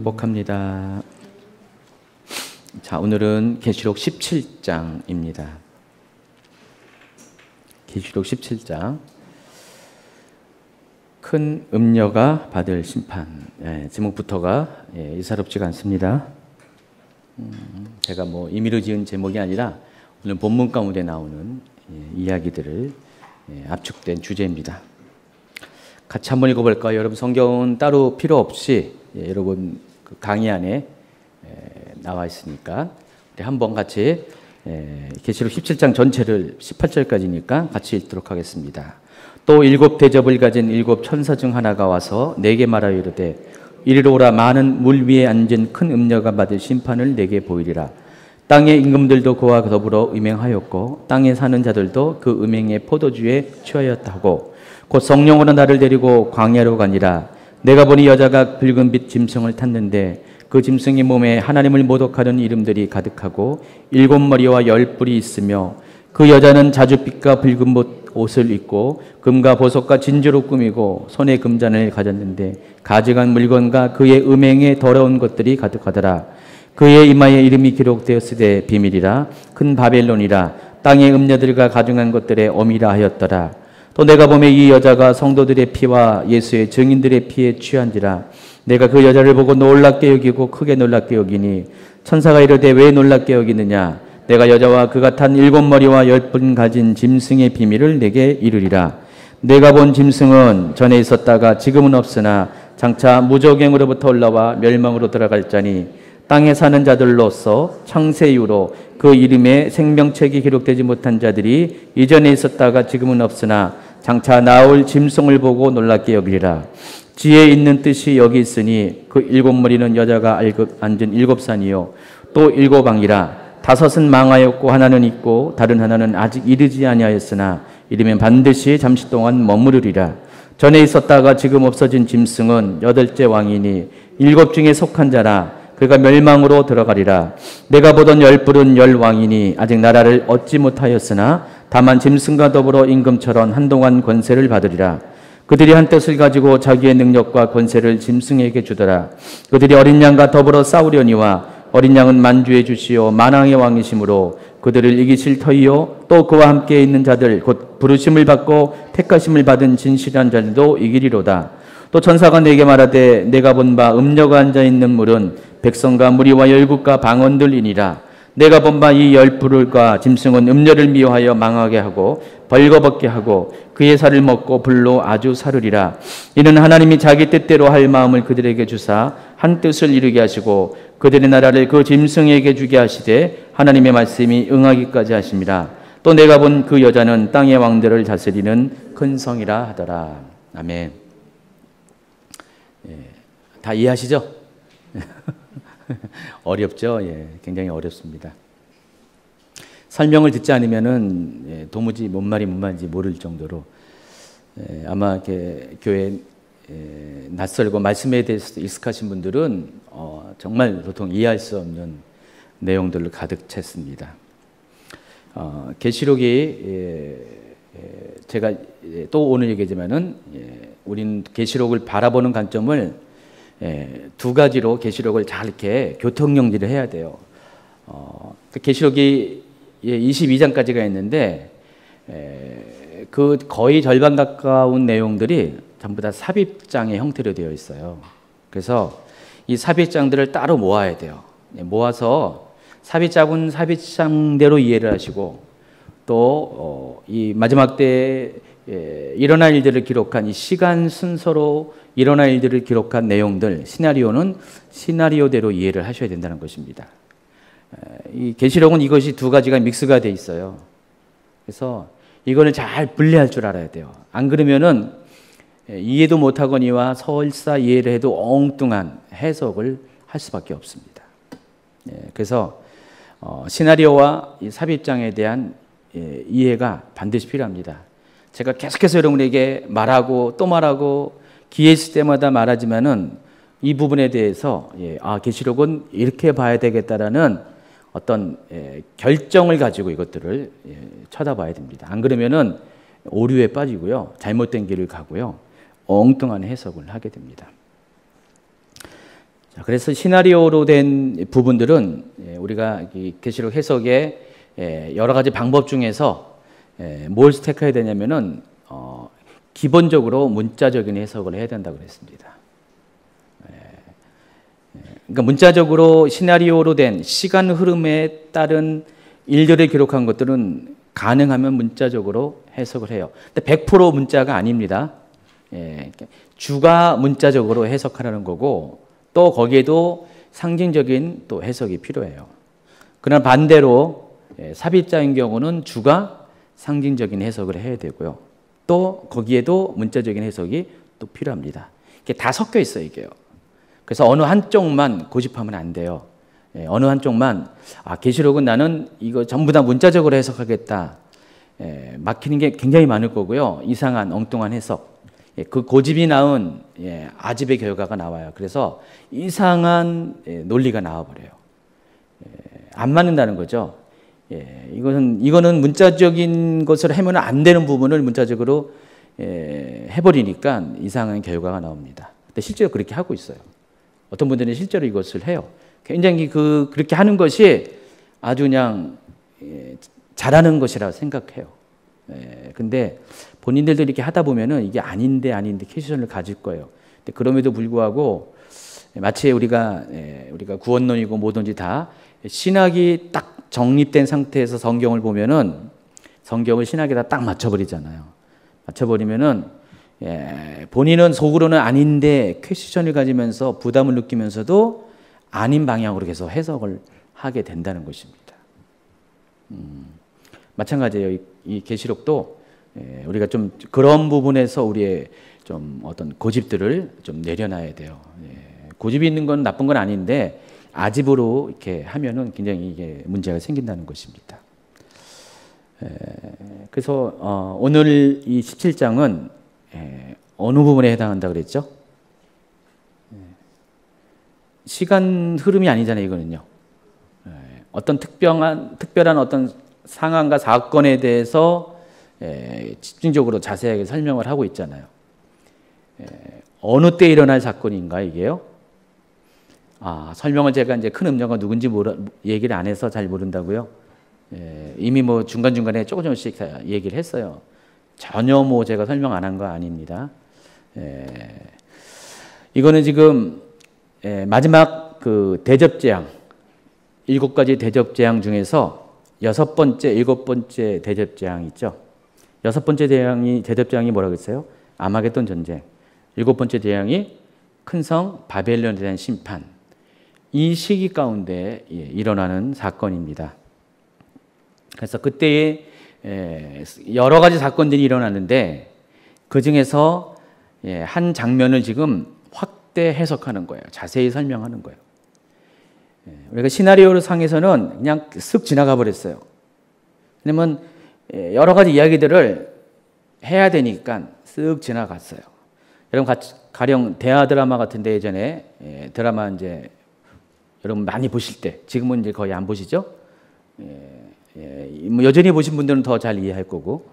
행복합니다. 자, 오늘은 계시록 17장입니다. 계시록 17장. 큰 음녀가 받을 심판. 제목부터가 이사롭지가 않습니다. 제가 임의로 지은 제목이 아니라 오늘 본문 가운데 나오는 이야기들을 압축된 주제입니다. 같이 한번 읽어볼까요? 여러분 성경은 따로 필요 없이 여러분 그 강의 안에 나와 있으니까 우리 한번 같이 계시록 17장 전체를 18절까지니까 같이 읽도록 하겠습니다. 또 일곱 대접을 가진 일곱 천사 중 하나가 와서 내게 말하여 이르되 이리로 오라. 많은 물 위에 앉은 큰 음녀가 받을 심판을 내게 보이리라. 땅의 임금들도 그와 더불어 음행하였고 땅에 사는 자들도 그 음행의 포도주에 취하였다 하고 곧 성령으로 나를 데리고 광야로 가니라. 내가 보니 여자가 붉은빛 짐승을 탔는데 그 짐승의 몸에 하나님을 모독하는 이름들이 가득하고 일곱 머리와 열 뿔이 있으며 그 여자는 자줏빛과 붉은 옷을 입고 금과 보석과 진주로 꾸미고 손에 금잔을 가졌는데 가증한 물건과 그의 음행에 더러운 것들이 가득하더라. 그의 이마에 이름이 기록되었으되 비밀이라 큰 바벨론이라 땅의 음녀들과 가증한 것들의 어미라 하였더라. 또 내가 보매 이 여자가 성도들의 피와 예수의 증인들의 피에 취한지라. 내가 그 여자를 보고 놀랍게 여기고 크게 놀랍게 여기니 천사가 이르되 왜 놀랍게 여기느냐. 내가 여자와 그가 탄 일곱 머리와 열 뿔 가진 짐승의 비밀을 내게 이르리라. 내가 본 짐승은 전에 있었다가 지금은 없으나 장차 무저갱으로부터 올라와 멸망으로 들어갈 자니 땅에 사는 자들로서 창세 이후로 그 이름에 생명책이 기록되지 못한 자들이 이전에 있었다가 지금은 없으나 장차 나올 짐승을 보고 놀랍게 여기리라. 지혜 있는 뜻이 여기 있으니 그 일곱 머리는 여자가 앉은 일곱 산이요 또 일곱 왕이라. 다섯은 망하였고 하나는 있고 다른 하나는 아직 이르지 아니하였으나 이르면 반드시 잠시 동안 머무르리라. 전에 있었다가 지금 없어진 짐승은 여덟째 왕이니 일곱 중에 속한 자라. 그가 멸망으로 들어가리라. 내가 보던 열 뿔은 열 왕이니 아직 나라를 얻지 못하였으나 다만 짐승과 더불어 임금처럼 한동안 권세를 받으리라. 그들이 한 뜻을 가지고 자기의 능력과 권세를 짐승에게 주더라. 그들이 어린 양과 더불어 싸우려니와 어린 양은 만주의 주시오 만왕의 왕이시므로 그들을 이기실 터이요 또 그와 함께 있는 자들 곧 부르심을 받고 택하심을 받은 진실한 자들도 이기리로다. 또 천사가 내게 말하되 내가 본 바 음녀가 앉아있는 물은 백성과 무리와 열국과 방언들이니라. 내가 본 바 이 열 뿔과 짐승은 음녀를 미워하여 망하게 하고 벌거벗게 하고 그의 살을 먹고 불로 아주 사르리라. 이는 하나님이 자기 뜻대로 할 마음을 그들에게 주사 한 뜻을 이루게 하시고 그들의 나라를 그 짐승에게 주게 하시되 하나님의 말씀이 응하기까지 하심이라. 또 내가 본 그 여자는 땅의 왕들을 다스리는 큰 성이라 하더라. 아멘. 다 이해하시죠? 어렵죠? 굉장히 어렵습니다. 설명을 듣지 않으면은 도무지 뭔 말인지 모를 정도로 아마 이렇게 교회 낯설고 말씀에 대해서 익숙하신 분들은 정말 도통 이해할 수 없는 내용들로 가득 찼습니다. 계시록이 제가 또 오늘 얘기하지만은 우리는 계시록을 바라보는 관점을 두 가지로 계시록을 잘 이렇게 교통정리를 해야 돼요. 계시록이 22장까지가 있는데 그 거의 절반 가까운 내용들이 전부 다 삽입장의 형태로 되어 있어요. 그래서 이 삽입장들을 따로 모아야 돼요. 모아서 삽입장은 삽입장대로 이해를 하시고 또 이 마지막 때에 일어날 일들을 기록한 이 시간 순서로 일어날 일들을 기록한 내용들, 시나리오는 시나리오대로 이해를 하셔야 된다는 것입니다. 이 계시록은 이것이 두 가지가 믹스가 돼 있어요. 그래서 이거를 잘 분리할 줄 알아야 돼요. 안 그러면은 이해도 못하거니와 설사 이해를 해도 엉뚱한 해석을 할 수밖에 없습니다. 그래서 시나리오와 이 삽입장에 대한 이해가 반드시 필요합니다. 제가 계속해서 여러분에게 말하고 또 말하고 기회 있을 때마다 말하지만은 이 부분에 대해서 계시록은 이렇게 봐야 되겠다라는 어떤 결정을 가지고 이것들을 쳐다봐야 됩니다. 안 그러면은 오류에 빠지고요, 잘못된 길을 가고요, 엉뚱한 해석을 하게 됩니다. 그래서 시나리오로 된 부분들은 우리가 이 계시록 해석의 여러 가지 방법 중에서 뭘 택해야 되냐면은 기본적으로 문자적인 해석을 해야 된다고 그랬습니다. 그러니까 문자적으로 시나리오로 된 시간 흐름에 따른 일들을 기록한 것들은 가능하면 문자적으로 해석을 해요. 근데 100% 문자가 아닙니다. 주가 문자적으로 해석하라는 거고 또 거기에도 상징적인 또 해석이 필요해요. 그러나 반대로 삽입자인 경우는 주가 상징적인 해석을 해야 되고요. 또 거기에도 문자적인 해석이 또 필요합니다. 이게 다 섞여 있어요, 이게요. 그래서 어느 한쪽만 고집하면 안 돼요. 어느 한쪽만 계시록은 나는 이거 전부 다 문자적으로 해석하겠다. 막히는 게 굉장히 많을 거고요. 이상한 엉뚱한 해석. 그 고집이 낳은 아집의 결과가 나와요. 그래서 이상한 논리가 나와버려요. 안 맞는다는 거죠. 이거는 문자적인 것을 하면 안 되는 부분을 문자적으로 해버리니까 이상한 결과가 나옵니다. 근데 실제로 그렇게 하고 있어요. 어떤 분들은 실제로 이것을 해요. 굉장히 그렇게 하는 것이 아주 그냥 잘하는 것이라고 생각해요. 근데 본인들도 이렇게 하다 보면은 이게 아닌데 캐시션을 가질 거예요. 근데 그럼에도 불구하고 마치 우리가 구원론이고 뭐든지 다 신학이 딱 정립된 상태에서 성경을 보면은 성경을 신학에다 딱 맞춰버리잖아요. 맞춰버리면은 본인은 속으로는 아닌데 퀘스천을 가지면서 부담을 느끼면서도 아닌 방향으로 계속 해석을 하게 된다는 것입니다. 마찬가지예요. 이 계시록도 우리가 좀 그런 부분에서 우리의 좀 어떤 고집들을 좀 내려놔야 돼요. 고집이 있는 건 나쁜 건 아닌데 아집으로 이렇게 하면은 굉장히 이게 문제가 생긴다는 것입니다. 그래서 오늘 이 17장은 어느 부분에 해당한다 그랬죠? 시간 흐름이 아니잖아요, 이거는요. 어떤 특별한 어떤 상황과 사건에 대해서 집중적으로 자세하게 설명을 하고 있잖아요. 어느 때 일어날 사건인가 이게요? 설명을 제가 이제 큰 음료가 누군지 얘기를 안 해서 잘 모른다고요. 이미 뭐 중간중간에 조금씩 얘기를 했어요. 전혀 뭐 제가 설명 안 한 거 아닙니다. 이거는 지금 마지막 그 대접재앙 7가지 대접재앙 중에서 6번째, 7번째 대접재앙 있죠. 6번째 대접재앙이 뭐라고 했어요? 아마겟돈 전쟁. 7번째 재앙이 큰 성 바벨론에 대한 심판. 이 시기 가운데 일어나는 사건입니다. 그래서 그때에 여러 가지 사건들이 일어나는데 그 중에서 한 장면을 지금 확대 해석하는 거예요. 자세히 설명하는 거예요. 우리가 시나리오 상에서는 그냥 쓱 지나가 버렸어요. 왜냐면 여러 가지 이야기들을 해야 되니까 쓱 지나갔어요. 여러분 가령 대하 드라마 같은데 예전에 드라마 이제 여러분 많이 보실 때 지금은 이제 거의 안 보시죠? 뭐 여전히 보신 분들은 더 잘 이해할 거고.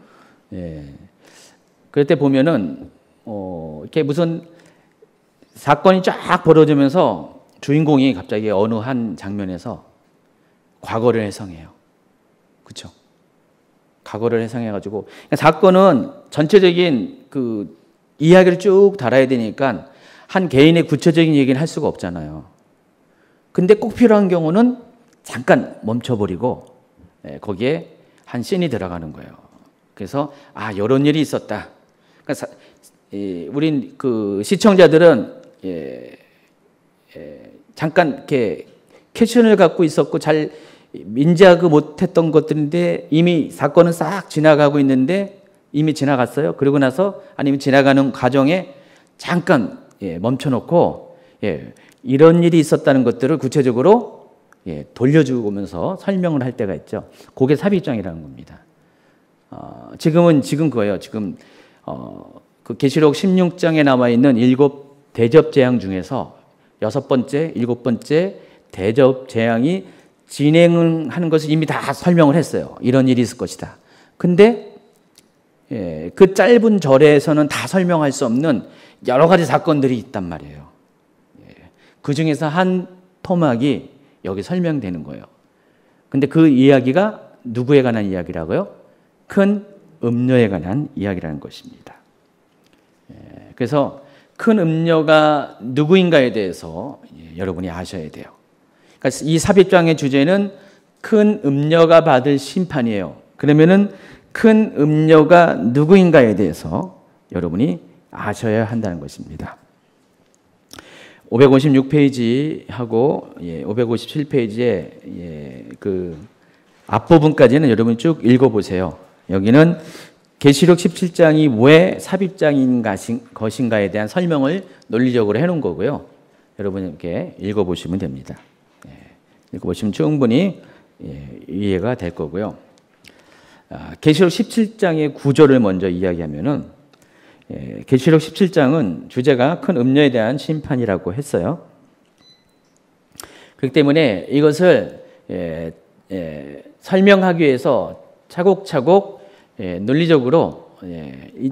그럴 때 보면은 이렇게 무슨 사건이 쫙 벌어지면서 주인공이 갑자기 어느 한 장면에서 과거를 해상해요. 그렇죠? 과거를 해상해가지고 그러니까 사건은 전체적인 그 이야기를 쭉 달아야 되니까 한 개인의 구체적인 얘기는 할 수가 없잖아요. 근데 꼭 필요한 경우는 잠깐 멈춰버리고 거기에 한 씬이 들어가는 거예요. 그래서 이런 일이 있었다. 그러니까 우린 그 시청자들은 잠깐 이렇게 캐션을 갖고 있었고 잘 인지하지 못했던 것들인데 이미 사건은 싹 지나가고 있는데 이미 지나갔어요. 그러고 나서 아니면 지나가는 과정에 잠깐 멈춰놓고 이런 일이 있었다는 것들을 구체적으로 돌려주면서 설명을 할 때가 있죠. 그게 삽입장이라는 겁니다. 지금 그거예요. 지금 그 계시록 16장에 나와 있는 7 대접 재앙 중에서 6번째, 7번째 대접 재앙이 진행하는 것을 이미 다 설명을 했어요. 이런 일이 있을 것이다. 근데 그 짧은 절에서는 다 설명할 수 없는 여러 가지 사건들이 있단 말이에요. 그 중에서 한 토막이 여기 설명되는 거예요. 근데 그 이야기가 누구에 관한 이야기라고요? 큰 음녀에 관한 이야기라는 것입니다. 그래서 큰 음녀가 누구인가에 대해서 여러분이 아셔야 돼요. 그러니까 이 삽입장의 주제는 큰 음녀가 받을 심판이에요. 그러면은 큰 음녀가 누구인가에 대해서 여러분이 아셔야 한다는 것입니다. 556페이지하고 557페이지에 그 앞부분까지는 여러분이 쭉 읽어보세요. 여기는 계시록 17장이 왜 삽입장인 것인가에 대한 설명을 논리적으로 해놓은 거고요. 여러분 이렇게 읽어보시면 됩니다. 읽어보시면 충분히 이해가 될 거고요. 계시록 17장의 구조를 먼저 이야기하면은 계시록 17장은 주제가 큰 음녀에 대한 심판이라고 했어요. 그렇기 때문에 이것을 설명하기 위해서 차곡차곡 논리적으로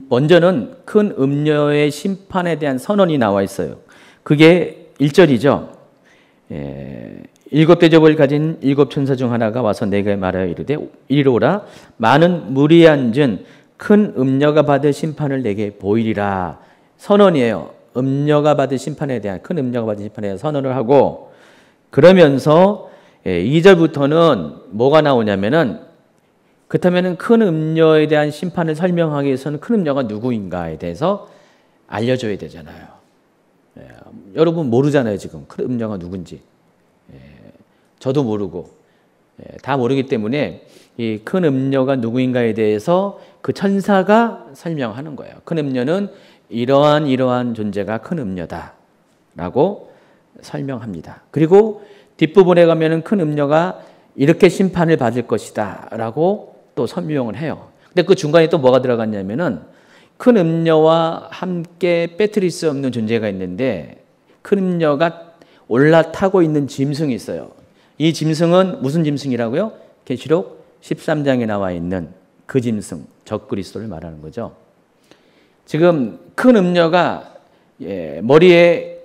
먼저는 큰 음녀의 심판에 대한 선언이 나와 있어요. 그게 1절이죠. 일곱 대접을 가진 일곱 천사 중 하나가 와서 내게 말하여 이르되 이리 오라 많은 물이 앉은 큰 음녀가 받을 심판을 내게 보이리라. 선언이에요. 음녀가 받을 심판에 대한 큰 음녀가 받을 심판에 대한 선언을 하고 그러면서 2절부터는 뭐가 나오냐면은 그렇다면은 큰 음녀에 대한 심판을 설명하기 위해서는 큰 음녀가 누구인가에 대해서 알려줘야 되잖아요. 여러분 모르잖아요. 지금 큰 음녀가 누군지. 저도 모르고 다 모르기 때문에 이 큰 음녀가 누구인가에 대해서 그 천사가 설명하는 거예요. 큰 음녀는 이러한 존재가 큰 음녀다라고 설명합니다. 그리고 뒷부분에 가면은 큰 음녀가 이렇게 심판을 받을 것이다라고 또 설명을 해요. 근데 그 중간에 또 뭐가 들어갔냐면은 큰 음녀와 함께 빼뜨릴 수 없는 존재가 있는데 큰 음녀가 올라타고 있는 짐승이 있어요. 이 짐승은 무슨 짐승이라고요? 계시록 13장에 나와 있는 그 짐승, 적그리스도를 말하는 거죠. 지금 큰 음녀가 머리는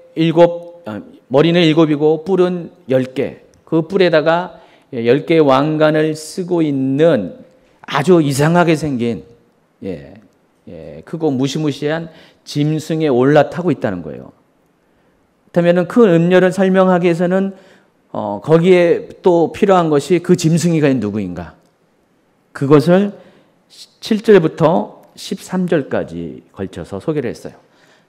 7이고 뿔은 10개. 그 뿔에다가 10개의 왕관을 쓰고 있는 아주 이상하게 생긴 크고 무시무시한 짐승에 올라타고 있다는 거예요. 그렇다면 큰 음녀를 설명하기 위해서는 거기에 또 필요한 것이 그 짐승이가 누구인가? 그것을 7절부터 13절까지 걸쳐서 소개를 했어요.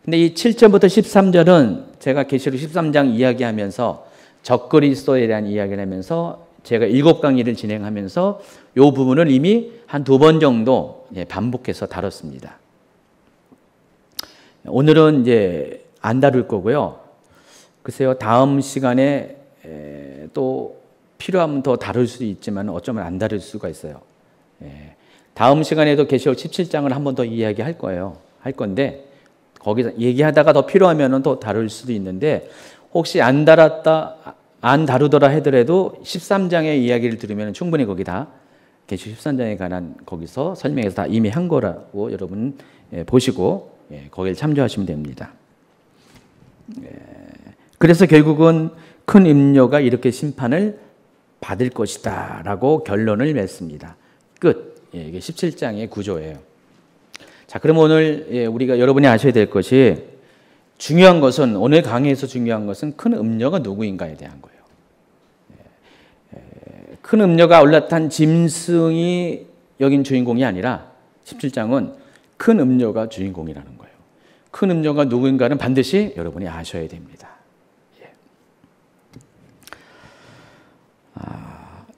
근데 이 7절부터 13절은 제가 계시록 13장 이야기하면서 적그리스도에 대한 이야기를 하면서 제가 7강의를 진행하면서 이 부분을 이미 한 2번 정도 반복해서 다뤘습니다. 오늘은 이제 안 다룰 거고요. 글쎄요, 다음 시간에 또 필요하면 더 다룰 수도 있지만 어쩌면 안 다룰 수가 있어요. 다음 시간에도 계시록 17장을 한 번 더 이야기할 거예요. 할 건데 거기서 얘기하다가 더 필요하면 또 다룰 수도 있는데 혹시 안 다루더라 하더라도 13장의 이야기를 들으면 충분히 거기 다 계시록 13장에 관한 거기서 설명해서 다 이미 한 거라고 여러분 보시고 거기를 참조하시면 됩니다. 그래서 결국은 큰 음녀가 이렇게 심판을 받을 것이다 라고 결론을 맺습니다. 끝. 이게 17장의 구조예요. 자, 그럼 오늘 우리가 여러분이 아셔야 될 것이 중요한 것은 오늘 강의에서 중요한 것은 큰 음녀가 누구인가에 대한 거예요. 큰 음녀가 올라탄 짐승이 여긴 주인공이 아니라 17장은 큰 음녀가 주인공이라는 거예요. 큰 음녀가 누구인가는 반드시 여러분이 아셔야 됩니다.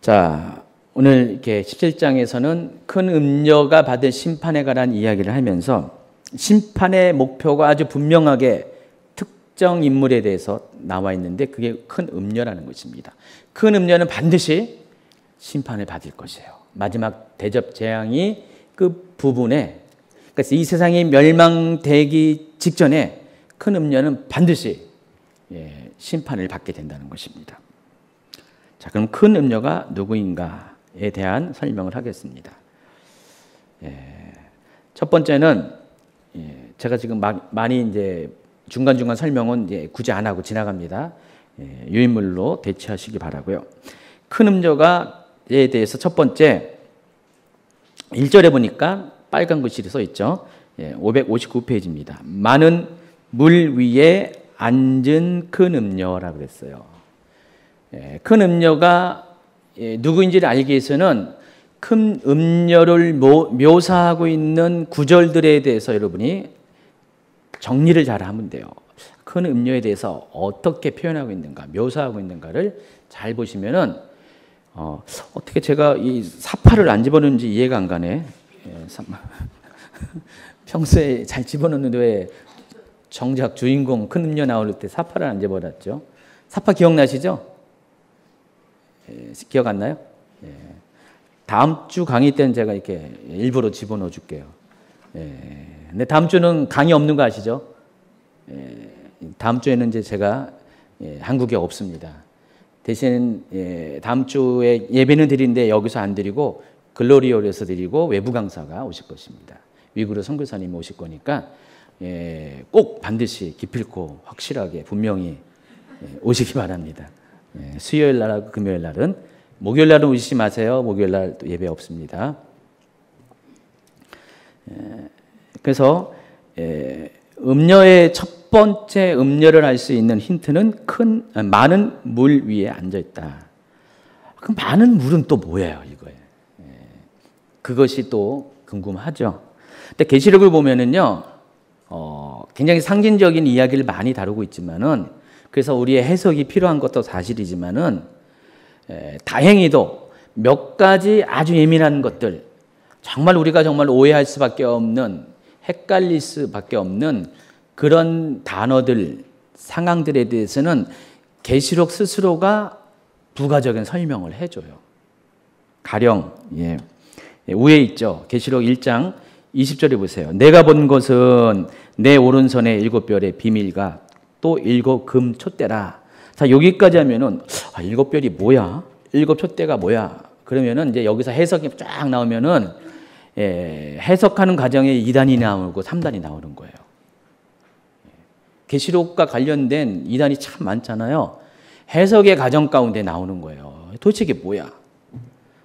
자, 오늘 이렇게 17장에서는 큰 음녀가 받을 심판에 관한 이야기를 하면서 심판의 목표가 아주 분명하게 특정 인물에 대해서 나와 있는데 그게 큰 음녀라는 것입니다. 큰 음녀는 반드시 심판을 받을 것이에요. 마지막 대접 재앙이 그 부분에, 그래서 이 세상이 멸망되기 직전에 큰 음녀는 반드시 심판을 받게 된다는 것입니다. 자, 그럼 큰 음녀가 누구인가에 대한 설명을 하겠습니다. 첫 번째는 제가 지금 많이 이제 중간중간 설명은 이제 굳이 안 하고 지나갑니다. 유인물로 대체하시기 바라고요. 큰 음료가에 대해서 첫 번째 1절에 보니까 빨간 글씨로 써 있죠. 559페이지입니다. 많은 물 위에 앉은 큰 음료라고 그랬어요. 큰 음료가 누구인지를 알기 위해서는 큰 음료를 묘사하고 있는 구절들에 대해서 여러분이 정리를 잘 하면 돼요. 큰 음료에 대해서 어떻게 표현하고 있는가, 묘사하고 있는가를 잘 보시면은 어떻게 제가 이 사파를 안 집어넣는지 이해가 안 가네. 평소에 잘 집어넣는데 왜 정작 주인공 큰 음료 나올 때 사파를 안 집어넣었죠? 사파 기억나시죠? 기억 안 나요? 다음 주 강의 때는 제가 이렇게 일부러 집어넣어 줄게요. 근데 다음 주는 강의 없는 거 아시죠? 다음 주에는 이제 제가 한국에 없습니다. 대신 다음 주에 예배는 드리는데 여기서 안 드리고 글로리올에서 드리고 외부 강사가 오실 것입니다. 위구르 선교사님이 오실 거니까 꼭 반드시 기필코 확실하게 분명히 오시기 바랍니다. 수요일 날하고 금요일 날은, 목요일 날은 오시지 마세요. 목요일 날 예배 없습니다. 그래서 음료의 첫 번째 음료를 알 수 있는 힌트는 많은 물 위에 앉아 있다. 그 많은 물은 또 뭐예요, 이거에? 그것이 또 궁금하죠. 근데 계시록을 보면은요, 굉장히 상징적인 이야기를 많이 다루고 있지만은, 그래서 우리의 해석이 필요한 것도 사실이지만은, 다행히도 몇 가지 아주 예민한 것들, 정말 우리가 정말 오해할 수밖에 없는, 헷갈릴 수밖에 없는 그런 단어들, 상황들에 대해서는 계시록 스스로가 부가적인 설명을 해줘요. 가령 위에 있죠. 계시록 1장 20절에 보세요. 내가 본 것은 내 오른손에 7별의 비밀과 또 7금 촛대라. 자, 여기까지 하면은 7별이 뭐야? 7촛대가 뭐야? 그러면은 이제 여기서 해석이 쫙 나오면은 해석하는 과정에 2단이 나오고 3단이 나오는 거예요. 계시록과 관련된 2단이 참 많잖아요. 해석의 과정 가운데 나오는 거예요. 도대체 이게 뭐야?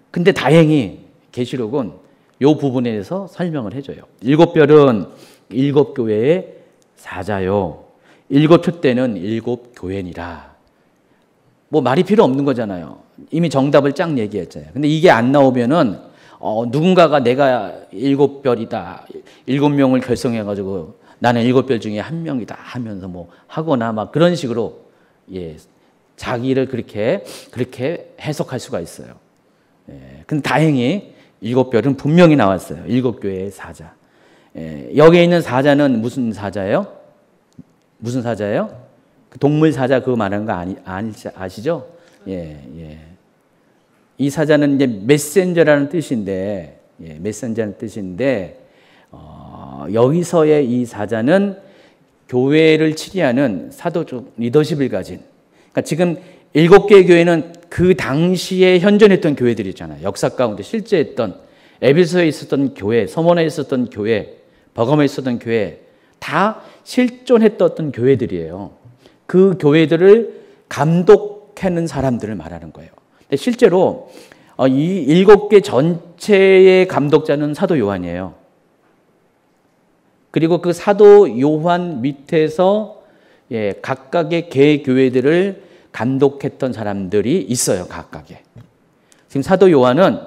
근데 다행히 계시록은 이 부분에 대해서 설명을 해줘요. 7별은 7교회의 사자요. 7촛대는 7교회니라. 뭐 말이 필요 없는 거잖아요. 이미 정답을 쫙 얘기했잖아요. 근데 이게 안 나오면은 누군가가 내가 7별이다. 7명을 결성해가지고 나는 7별 중에 한 명이다 하면서 뭐 하거나 막 그런 식으로 자기를 그렇게 해석할 수가 있어요. 근데 다행히 7별은 분명히 나왔어요. 7교회의 사자. 여기에 있는 사자는 무슨 사자예요? 무슨 사자예요? 그 동물 사자 그거 말하는 거 아시죠? 이 사자는 이제 메신저라는 뜻인데, 메신저라는 뜻인데, 여기서의 이 사자는 교회를 치리하는 사도적 리더십을 가진, 그러니까 지금 7개의 교회는 그 당시에 현존했던 교회들이 있잖아요. 역사 가운데 실제 했던, 에베소에 있었던 교회, 서머나에 있었던 교회, 버가모에 있었던 교회, 다 실존했던 교회들이에요. 그 교회들을 감독하는 사람들을 말하는 거예요. 근데 실제로 이 7개 전체의 감독자는 사도 요한이에요. 그리고 그 사도 요한 밑에서 각각의 개 교회들을 감독했던 사람들이 있어요. 각각의. 지금 사도 요한은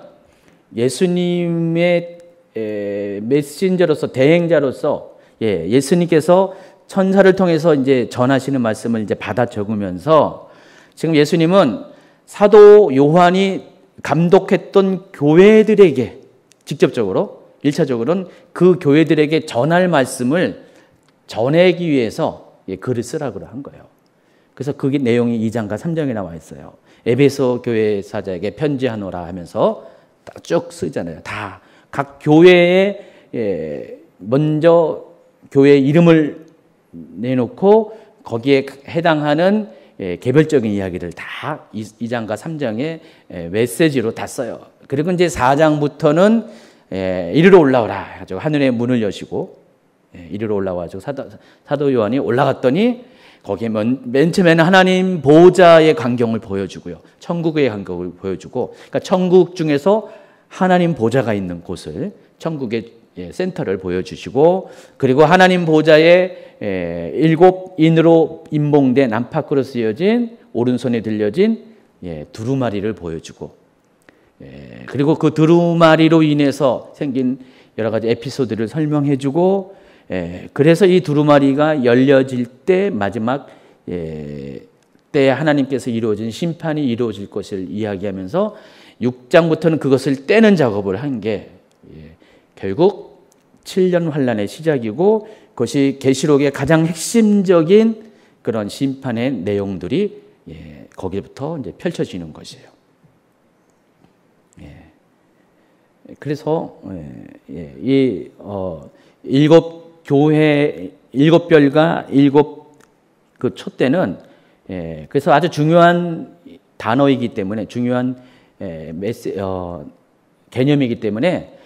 예수님의 메신저로서, 대행자로서 예수님께서 천사를 통해서 이제 전하시는 말씀을 이제 받아 적으면서 지금 예수님은 사도 요한이 감독했던 교회들에게 직접적으로 1차적으로는 그 교회들에게 전할 말씀을 전하기 위해서 글을 쓰라고 한 거예요. 그래서 그 내용이 2장과 3장에 나와 있어요. 에베소 교회 사자에게 편지하노라 하면서 쭉 쓰잖아요. 다 각 교회에 먼저 교회 이름을 내놓고 거기에 해당하는 개별적인 이야기를 다 2장과 3장의 메시지로 다 써요. 그리고 이제 4장부터는 이리로 올라오라 해가지고 하늘의 문을 여시고 이리로 올라와가지고 사도 요한이 올라갔더니 거기에 맨 처음에는 하나님 보호자의 광경을 보여주고요. 천국의 광경을 보여주고, 그러니까 천국 중에서 하나님 보호자가 있는 곳을, 천국의 센터를 보여주시고, 그리고 하나님 보호자의 7인으로 임봉된 안팎으로 쓰여진 오른손에 들려진 두루마리를 보여주고, 그리고 그 두루마리로 인해서 생긴 여러 가지 에피소드를 설명해주고, 그래서 이 두루마리가 열려질 때 마지막 때에 하나님께서 이루어진 심판이 이루어질 것을 이야기하면서 6장부터는 그것을 떼는 작업을 한 게 결국 7년 환란의 시작이고, 그것이 계시록의 가장 핵심적인 그런 심판의 내용들이 거기부터 이제 펼쳐지는 것이에요. 그래서 이 7별과 7 촛대는 그래서 아주 중요한 단어이기 때문에, 중요한 개념이기 때문에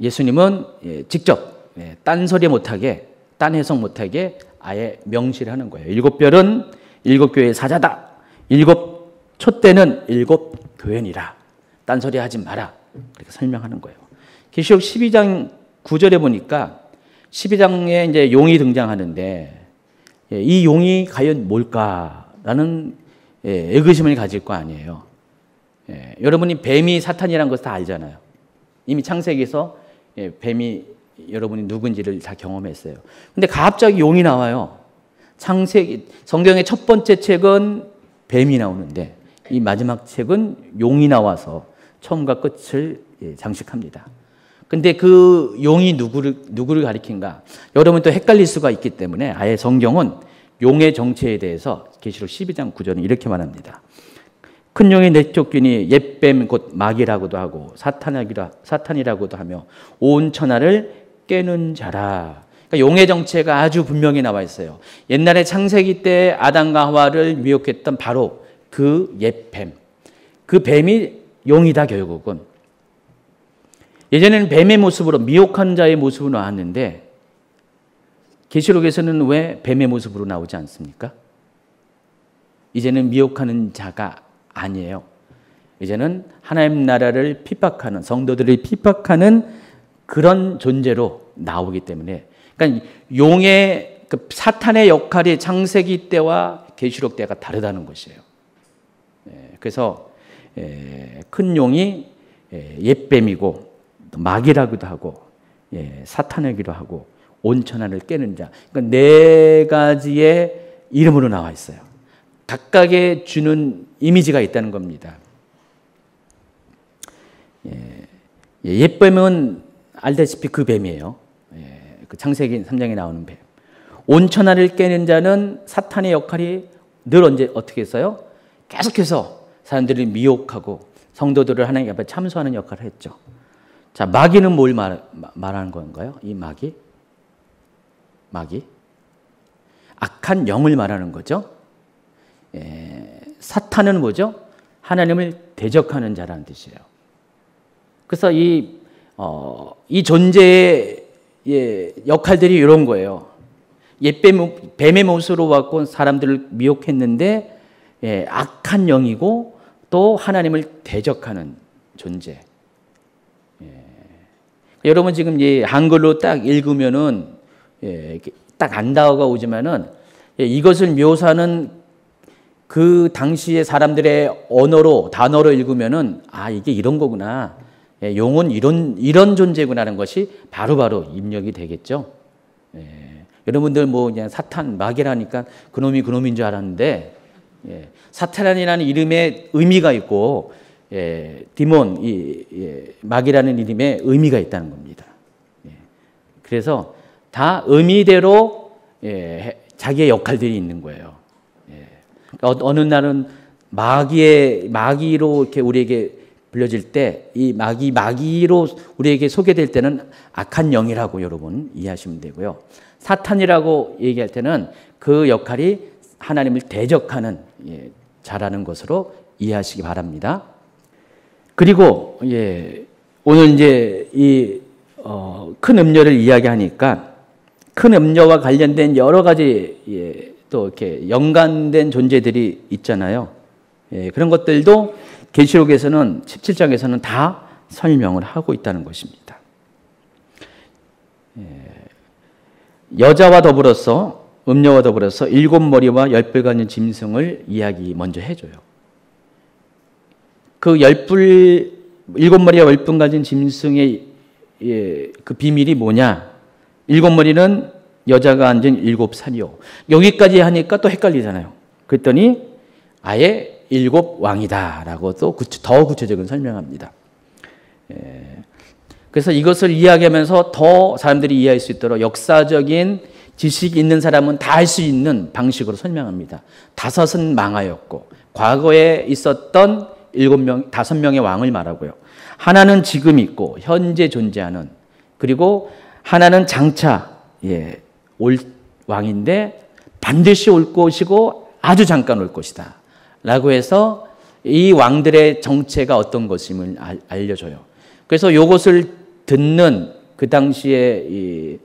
예수님은 직접 딴소리 못하게, 딴 해석 못하게 아예 명시를 하는 거예요. 7별은 7교회의 사자다. 7 촛대는 7 교회니라. 딴소리 하지 마라. 그렇게 설명하는 거예요. 계시록 12장 9절에 보니까 12장에 이제 용이 등장하는데, 이 용이 과연 뭘까라는 의구심을 가질 거 아니에요. 여러분이 뱀이 사탄이라는 것을 다 알잖아요. 이미 창세기에서 뱀이 여러분이 누군지를 다 경험했어요. 근데 갑자기 용이 나와요. 창세기, 성경의 첫 번째 책은 뱀이 나오는데, 이 마지막 책은 용이 나와서 처음과 끝을 장식합니다. 근데 그 용이 누구를 가리킨가? 여러분 또 헷갈릴 수가 있기 때문에 아예 성경은 용의 정체에 대해서 계시록 12장 9절은 이렇게 말합니다. 큰 용이 내쫓기니 옛뱀 곧 마귀라고도 하고 사탄이라고도 하며 온 천하를 깨는 자라. 그러니까 용의 정체가 아주 분명히 나와 있어요. 옛날에 창세기 때 아담과 하와를 미혹했던 바로 그 옛뱀, 그 뱀이 용이다. 결국은 예전에는 뱀의 모습으로, 미혹한 자의 모습으로 나왔는데 계시록에서는 왜 뱀의 모습으로 나오지 않습니까? 이제는 미혹하는 자가 아니에요. 이제는 하나님 나라를 핍박하는, 성도들을 핍박하는 그런 존재로 나오기 때문에, 그러니까 용의 그 사탄의 역할이 창세기 때와 계시록 때가 다르다는 것이에요. 그래서 큰 용이 옛뱀이고 마귀라고도 하고 사탄이기도 하고 온 천하를 깨는 자, 그러니까 4가지의 이름으로 나와 있어요. 각각의 주는 이미지가 있다는 겁니다. 옛뱀은 알다시피 그 뱀이에요. 그 창세기 3장에 나오는 뱀. 온 천하를 깨는 자는 사탄의 역할이 늘 언제 어떻게 했어요? 계속해서 사람들을 미혹하고 성도들을 하나님 앞에 참소하는 역할을 했죠. 자, 마귀는 뭘 말하는 건가요? 이 마귀? 악한 영을 말하는 거죠. 사탄은 뭐죠? 하나님을 대적하는 자라는 뜻이에요. 그래서 이 존재의 역할들이 이런 거예요. 뱀의 모습으로 왔고 사람들을 미혹했는데 악한 영이고 또 하나님을 대적하는 존재. 여러분 지금 한글로 딱 읽으면은 딱 안 다가오지만은 이것을 묘사하는 그 당시의 사람들의 언어로, 단어로 읽으면은 아, 이게 이런 거구나. 용은 이런 존재구나라는 것이 바로바로 입력이 되겠죠. 여러분들 뭐 그냥 사탄, 마귀라니까 그놈이 그놈인 줄 알았는데, 사탄이라는 이름에 의미가 있고, 디몬, 마귀라는 이름에 의미가 있다는 겁니다. 그래서 다 의미대로 자기의 역할들이 있는 거예요. 어느 날은 마귀로 이렇게 우리에게 불려질 때, 이 마귀로 우리에게 소개될 때는 악한 영이라고 여러분 이해하시면 되고요. 사탄이라고 얘기할 때는 그 역할이 하나님을 대적하는 자라는 것으로 이해하시기 바랍니다. 그리고 오늘 이제 이 큰 음료를 이야기하니까 큰 음료와 관련된 여러 가지 또 이렇게 연관된 존재들이 있잖아요. 예, 그런 것들도 계시록에서는 17장에서는 다 설명을 하고 있다는 것입니다. 예, 여자와 더불어서 음녀와 더불어서 7머리와 10뿔 가진 짐승을 이야기 먼저 해줘요. 그 7머리와 10뿔 가진 짐승의 그 비밀이 뭐냐? 7머리는 여자가 앉은 7살이요. 여기까지 하니까 또 헷갈리잖아요. 그랬더니 아예 7왕이다 라고 또 더 구체적인 설명합니다. 그래서 이것을 이야기하면서 더 사람들이 이해할 수 있도록 역사적인 지식이 있는 사람은 다 할 수 있는 방식으로 설명합니다. 5은 망하였고 과거에 있었던 5명의 왕을 말하고요. 하나는 지금 있고 현재 존재하는, 그리고 하나는 장차 올 왕인데 반드시 올 것이고 아주 잠깐 올 것이다 라고 해서 이 왕들의 정체가 어떤 것임을 알려줘요. 그래서 이것을 듣는 그 당시에 이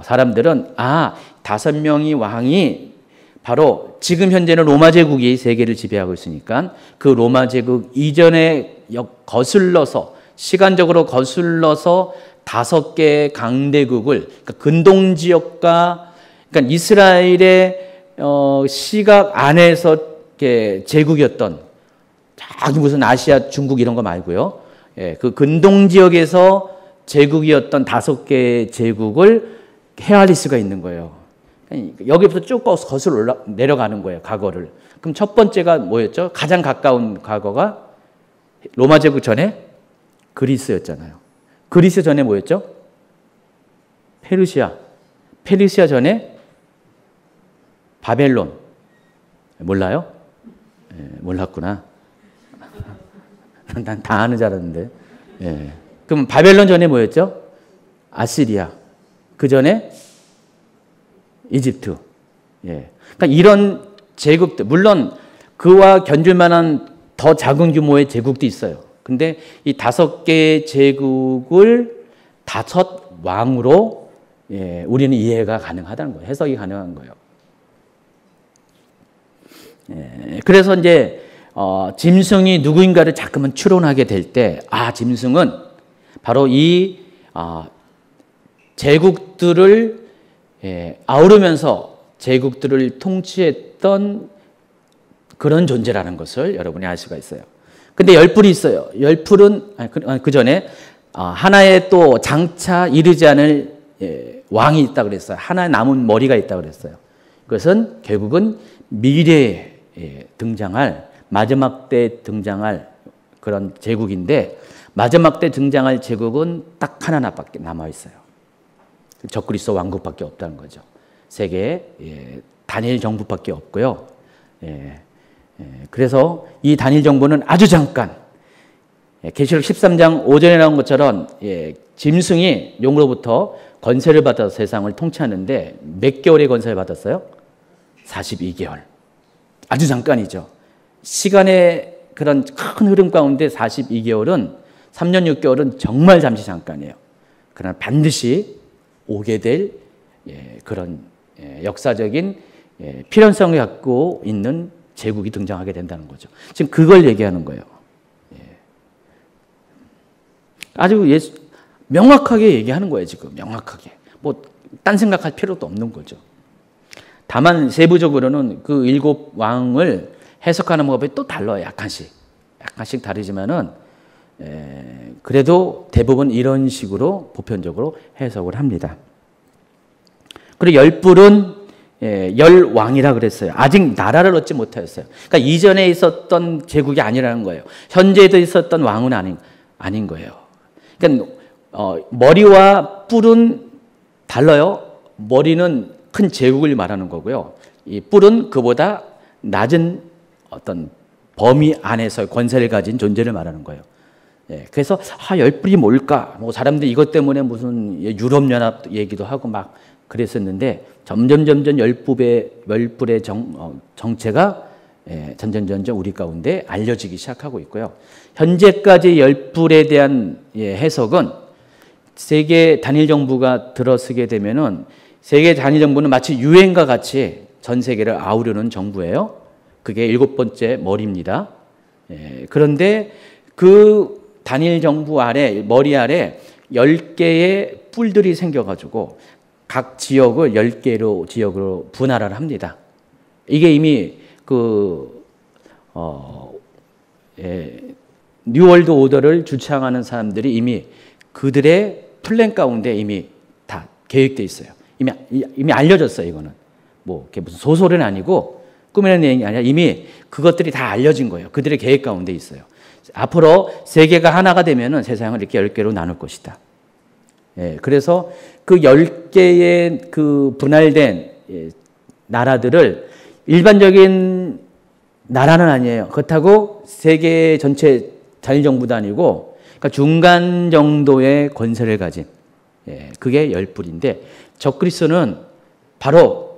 사람들은 5명의 왕이 바로 지금 현재는 로마 제국이 세계를 지배하고 있으니까 그 로마 제국 이전에 거슬러서 시간적으로 거슬러서 5개의 강대국을, 그러니까 근동 지역과, 그러니까 이스라엘의 시각 안에서 제국이었던, 저기 무슨 아시아, 중국 이런 거 말고요. 그 근동 지역에서 제국이었던 5개의 제국을 헤아릴 수가 있는 거예요. 여기부터 쭉 거슬러 내려가는 거예요, 과거를. 그럼 첫 번째가 뭐였죠? 가장 가까운 과거가 로마 제국 전에 그리스였잖아요. 그리스 전에 뭐였죠? 페르시아. 페르시아 전에 바벨론. 몰라요? 몰랐구나. 난 다 아는 줄 알았는데. 그럼 바벨론 전에 뭐였죠? 아시리아. 그 전에 이집트. 그러니까 이런 제국들, 물론 그와 견줄 만한 더 작은 규모의 제국도 있어요. 근데 이 5개의 제국을 5왕으로 우리는 이해가 가능하다는 거예요. 해석이 가능한 거예요. 그래서 이제 짐승이 누구인가를 자꾸만 추론하게 될 때, 짐승은 바로 이 제국들을 아우르면서 제국들을 통치했던 그런 존재라는 것을 여러분이 알 수가 있어요. 근데 10뿔이 있어요. 10뿔은 그 전에 하나의 또 장차 이르지 않을 왕이 있다고 그랬어요. 하나의 남은 머리가 있다고 그랬어요. 그것은 결국은 미래에 등장할, 마지막 때 등장할 그런 제국인데, 마지막 때 등장할 제국은 딱 하나밖에 남아 있어요. 적그리스도 왕국밖에 없다는 거죠. 세계에 단일 정부밖에 없고요. 그래서 이 단일 정부는 아주 잠깐, 계시록 13장 5절에 나온 것처럼 짐승이 용으로부터 권세를 받아서 세상을 통치하는데 몇 개월의 권세를 받았어요? 42개월. 아주 잠깐이죠. 시간의 그런 큰 흐름 가운데 42개월은 3년 6개월은 정말 잠시 잠깐이에요. 그러나 반드시 오게 될 그런 역사적인 필연성을 갖고 있는 제국이 등장하게 된다는 거죠. 지금 그걸 얘기하는 거예요. 아주 명확하게 얘기하는 거예요, 지금. 명확하게. 딴 생각할 필요도 없는 거죠. 다만 세부적으로는 그 7왕을 해석하는 법이 또 달라요. 약간씩 다르지만은 그래도 대부분 이런 식으로 보편적으로 해석을 합니다. 그리고 10뿔은 10왕이라 그랬어요. 아직 나라를 얻지 못하였어요. 그러니까 이전에 있었던 제국이 아니라는 거예요. 현재에도 있었던 왕은 아닌 거예요. 그러니까 머리와 뿔은 달라요. 머리는 큰 제국을 말하는 거고요. 이 뿔은 그보다 낮은 어떤 범위 안에서 권세를 가진 존재를 말하는 거예요. 그래서 10뿔이 뭘까? 사람들이 이것 때문에 무슨 유럽연합 얘기도 하고 막 그랬었는데 점점 10뿔의 정체가 점점 우리 가운데 알려지기 시작하고 있고요. 현재까지 10뿔에 대한 해석은 세계 단일 정부가 들어서게 되면은 세계 단일 정부는 마치 유엔과 같이 전 세계를 아우르는 정부예요. 그게 7번째 머리입니다. 그런데 그 단일 정부 아래, 머리 아래 10개의 뿔들이 생겨가지고 각 지역을 10개로 지역으로 분할을 합니다. 이게 이미 뉴월드 오더를 주창하는 사람들이 이미 그들의 플랜 가운데 이미 다 계획되어 있어요. 이미 알려졌어요, 이거는. 뭐, 그게 무슨 소설은 아니고 꾸미는 내용이 아니라 이미 그것들이 다 알려진 거예요. 그들의 계획 가운데 있어요. 앞으로 세계가 하나가 되면은 세상을 이렇게 10개로 나눌 것이다. 그래서 그 10개의 그 분할된 나라들을 일반적인 나라는 아니에요. 그렇다고 세계 전체 단일정부도 아니고, 그러니까 중간 정도의 권세를 가진, 그게 10뿔인데, 적그리스도는 바로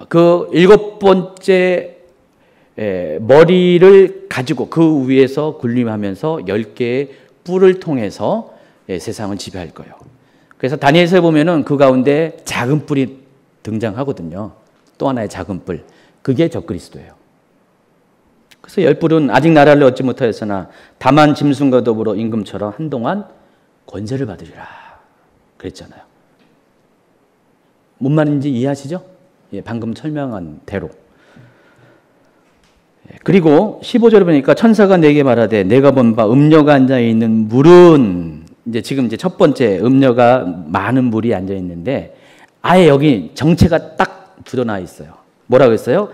그 7번째 머리를 가지고 그 위에서 군림하면서 10개의 뿔을 통해서 세상을 지배할 거예요. 그래서 다니엘서에 보면은 그 가운데 작은 뿔이 등장하거든요. 또 하나의 작은 뿔. 그게 적그리스도예요. 그래서 10뿔은 아직 나라를 얻지 못하였으나 다만 짐승과 더불어 임금처럼 한동안 권세를 받으리라 그랬잖아요. 뭔 말인지 이해하시죠? 방금 설명한 대로. 그리고 15절에 보니까 천사가 내게 말하되 내가 본 바 음녀가 앉아 있는 물은 지금 첫 번째 음녀가 많은 물이 앉아 있는데 아예 여기 정체가 딱 드러나 있어요. 뭐라고 했어요?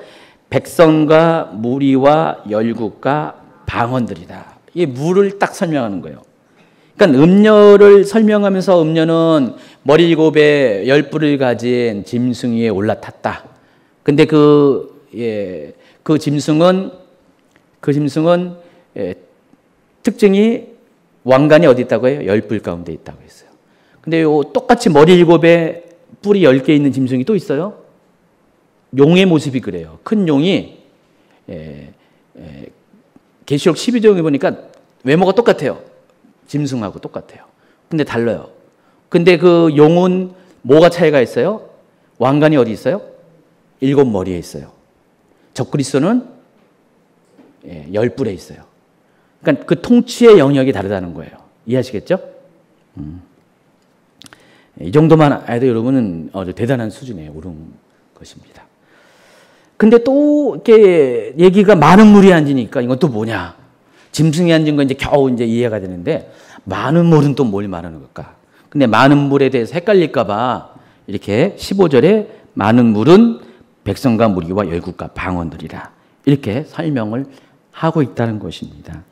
백성과 무리와 열국과 방언들이다. 이 물을 딱 설명하는 거예요. 그러니까 음녀를 설명하면서 음녀는 머리 7에 10뿔을 가진 짐승 위에 올라탔다. 근데 그 짐승은 특징이 왕관이 어디 있다고 해요? 10뿔 가운데 있다고 했어요. 근데 똑같이 머리 7에 뿔이 10개 있는 짐승이 또 있어요. 용의 모습이 그래요. 큰 용이 계시록 12장에 보니까 외모가 똑같아요. 짐승하고 똑같아요. 근데 달라요. 근데 그 용은 뭐가 차이가 있어요? 왕관이 어디 있어요? 7머리에 있어요. 적그리스도는 10뿔에 있어요. 그러니까 그 통치의 영역이 다르다는 거예요. 이해하시겠죠? 이 정도만 해도 여러분은 아주 대단한 수준에 오른 것입니다. 근데 또 이렇게 얘기가 많은 물이 앉으니까 이건 또 뭐냐? 짐승이 앉은 건 겨우 이해가 되는데 많은 물은 또 뭘 말하는 걸까? 근데 많은 물에 대해서 헷갈릴까봐 이렇게 15절에 많은 물은 백성과 무리와 열국과 방언들이라 이렇게 설명을 하고 있다는 것입니다.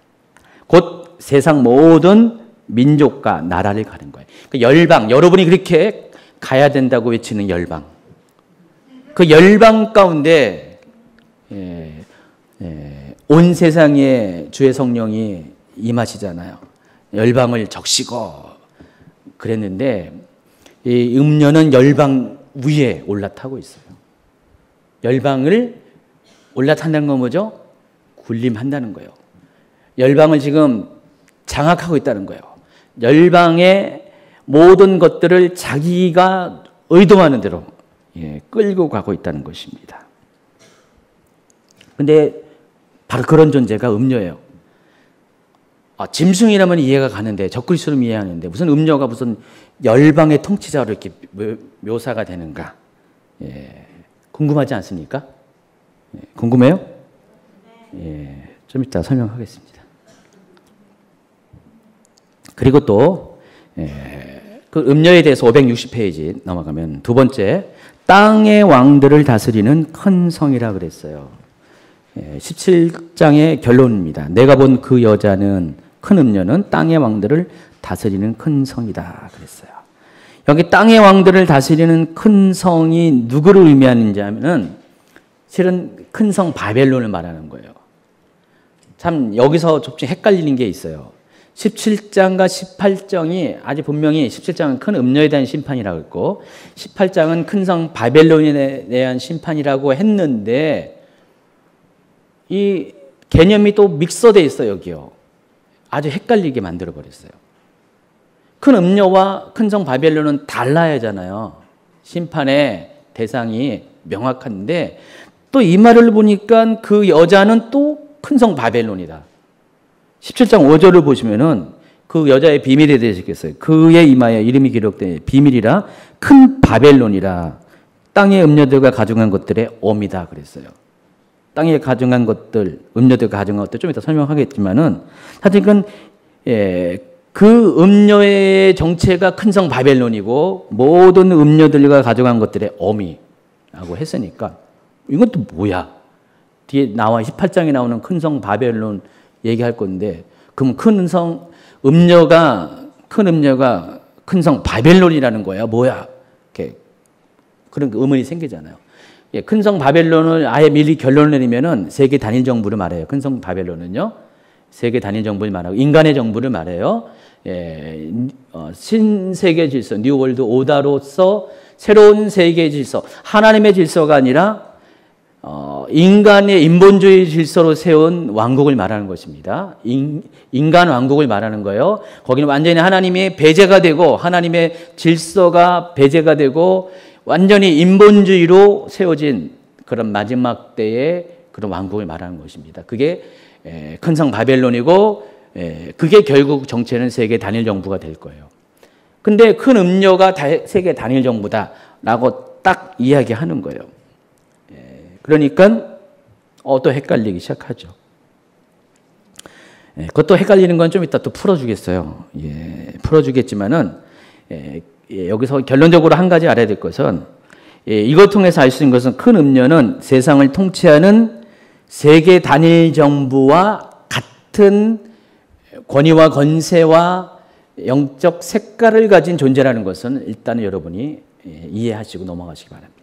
곧 세상 모든 민족과 나라를 가는 거예요. 그 열방, 여러분이 그렇게 가야 된다고 외치는 열방. 그 열방 가운데 온 세상에 주의 성령이 임하시잖아요. 열방을 적시고 그랬는데 이 음녀는 열방 위에 올라타고 있어요. 열방을 올라탄다는 건 뭐죠? 군림한다는 거예요. 열방을 지금 장악하고 있다는 거예요. 열방의 모든 것들을 자기가 의도하는 대로 끌고 가고 있다는 것입니다. 근데 바로 그런 존재가 음녀예요. 짐승이라면 이해가 가는데 적그리스도는 이해하는데 무슨 음녀가 무슨 열방의 통치자로 이렇게 묘사가 되는가? 궁금하지 않습니까? 궁금해요? 좀 이따 설명하겠습니다. 그리고 또 그 음녀에 대해서 560페이지 넘어가면 두 번째 땅의 왕들을 다스리는 큰 성이라 그랬어요. 17장의 결론입니다. 내가 본 그 여자는 큰 음녀는 땅의 왕들을 다스리는 큰 성이다 그랬어요. 여기 땅의 왕들을 다스리는 큰 성이 누구를 의미하는지 하면은 실은 큰 성 바벨론을 말하는 거예요. 참 여기서 좀 헷갈리는 게 있어요. 17장과 18장이 아주 분명히 17장은 큰 음녀에 대한 심판이라고 했고 18장은 큰 성 바벨론에 대한 심판이라고 했는데 이 개념이 또 믹서되어 있어요. 여기요. 아주 헷갈리게 만들어버렸어요. 큰 음녀와 큰 성 바벨론은 달라야 하잖아요. 심판의 대상이 명확한데 또 이 말을 보니까 그 여자는 또 큰 성 바벨론이다. 17장 5절을 보시면은 그 여자의 비밀에 대해서 있겠어요. 그의 이마에 이름이 기록된 비밀이라 큰 바벨론이라 땅의 음녀들과 가증한 것들의 엄이다 그랬어요. 땅에 가증한 것들, 음녀들과 가증한 것들 좀 이따 설명하겠지만은 사실 그 음녀의 정체가 큰 성 바벨론이고 모든 음녀들과 가져간 것들의 어미라고 했으니까 이건 또 뭐야? 뒤에 나와 18장에 나오는 큰 성 바벨론 얘기할 건데 그럼 큰 음녀가 큰 성 바벨론이라는 거야? 뭐야? 이렇게 그런 의문이 생기잖아요. 예, 큰 성 바벨론을 아예 미리 결론을 내리면은 세계 단일 정부를 말해요. 큰 성 바벨론은요. 세계 단일 정부를 말하고 인간의 정부를 말해요. 예, 신세계 질서, 뉴 월드 오다로서 새로운 세계 질서, 하나님의 질서가 아니라 인간의 인본주의 질서로 세운 왕국을 말하는 것입니다. 인간 왕국을 말하는 거예요. 거기는 완전히 하나님의 배제가 되고 하나님의 질서가 배제가 되고 완전히 인본주의로 세워진 그런 마지막 때의 그런 왕국을 말하는 것입니다. 그게 큰 성 바벨론이고 그게 결국 정체는 세계 단일 정부가 될 거예요. 근데 큰 음녀가 세계 단일 정부다라고 딱 이야기하는 거예요. 그러니까 또 헷갈리기 시작하죠. 그것도 헷갈리는 건 좀 이따 또 풀어주겠어요. 풀어주겠지만은 여기서 결론적으로 한 가지 알아야 될 것은 이것 통해서 알 수 있는 것은 큰 음녀는 세상을 통치하는 세계 단일 정부와 같은 권위와 건세와 영적 색깔을 가진 존재라는 것은 일단은 여러분이 이해하시고 넘어가시기 바랍니다.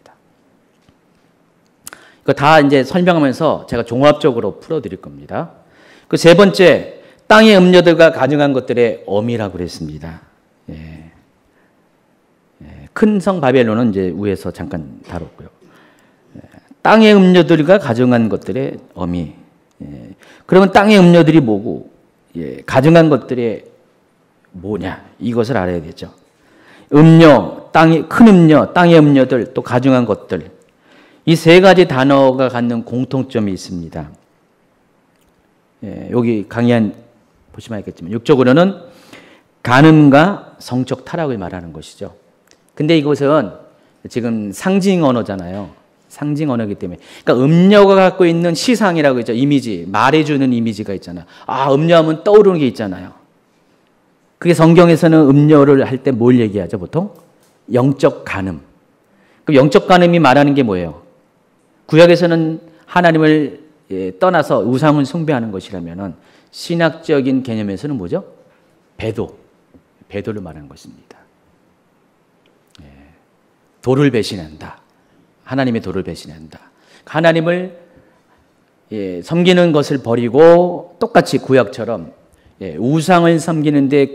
이거 다 이제 설명하면서 제가 종합적으로 풀어드릴 겁니다. 그 세 번째, 땅의 음녀들과 가증한 것들의 어미라고 그랬습니다. 큰 성 바벨론은 이제 위에서 잠깐 다뤘고요. 땅의 음녀들과 가증한 것들의 어미. 그러면 땅의 음녀들이 뭐고, 가증한 것들의 뭐냐, 이것을 알아야 되죠. 음녀, 큰 음녀, 땅의 음녀들, 또 가증한 것들. 이 세 가지 단어가 갖는 공통점이 있습니다. 여기 강의한 보시면 알겠지만 육적으로는 간음과 성적 타락을 말하는 것이죠. 근데 이것은 지금 상징 언어잖아요. 상징 언어이기 때문에. 그러니까 음녀가 갖고 있는 시상이라고 있죠. 이미지, 말해주는 이미지가 있잖아요. 음녀하면 떠오르는 게 있잖아요. 그게 성경에서는 음녀를 할 때 뭘 얘기하죠, 보통? 영적 간음. 그럼 영적 간음이 말하는 게 뭐예요? 구약에서는 하나님을 떠나서 우상을 숭배하는 것이라면은 신학적인 개념에서는 뭐죠? 배도를 말하는 것입니다. 도를 배신한다. 하나님의 도를 배신한다. 하나님을 섬기는 것을 버리고 똑같이 구약처럼 우상을 섬기는데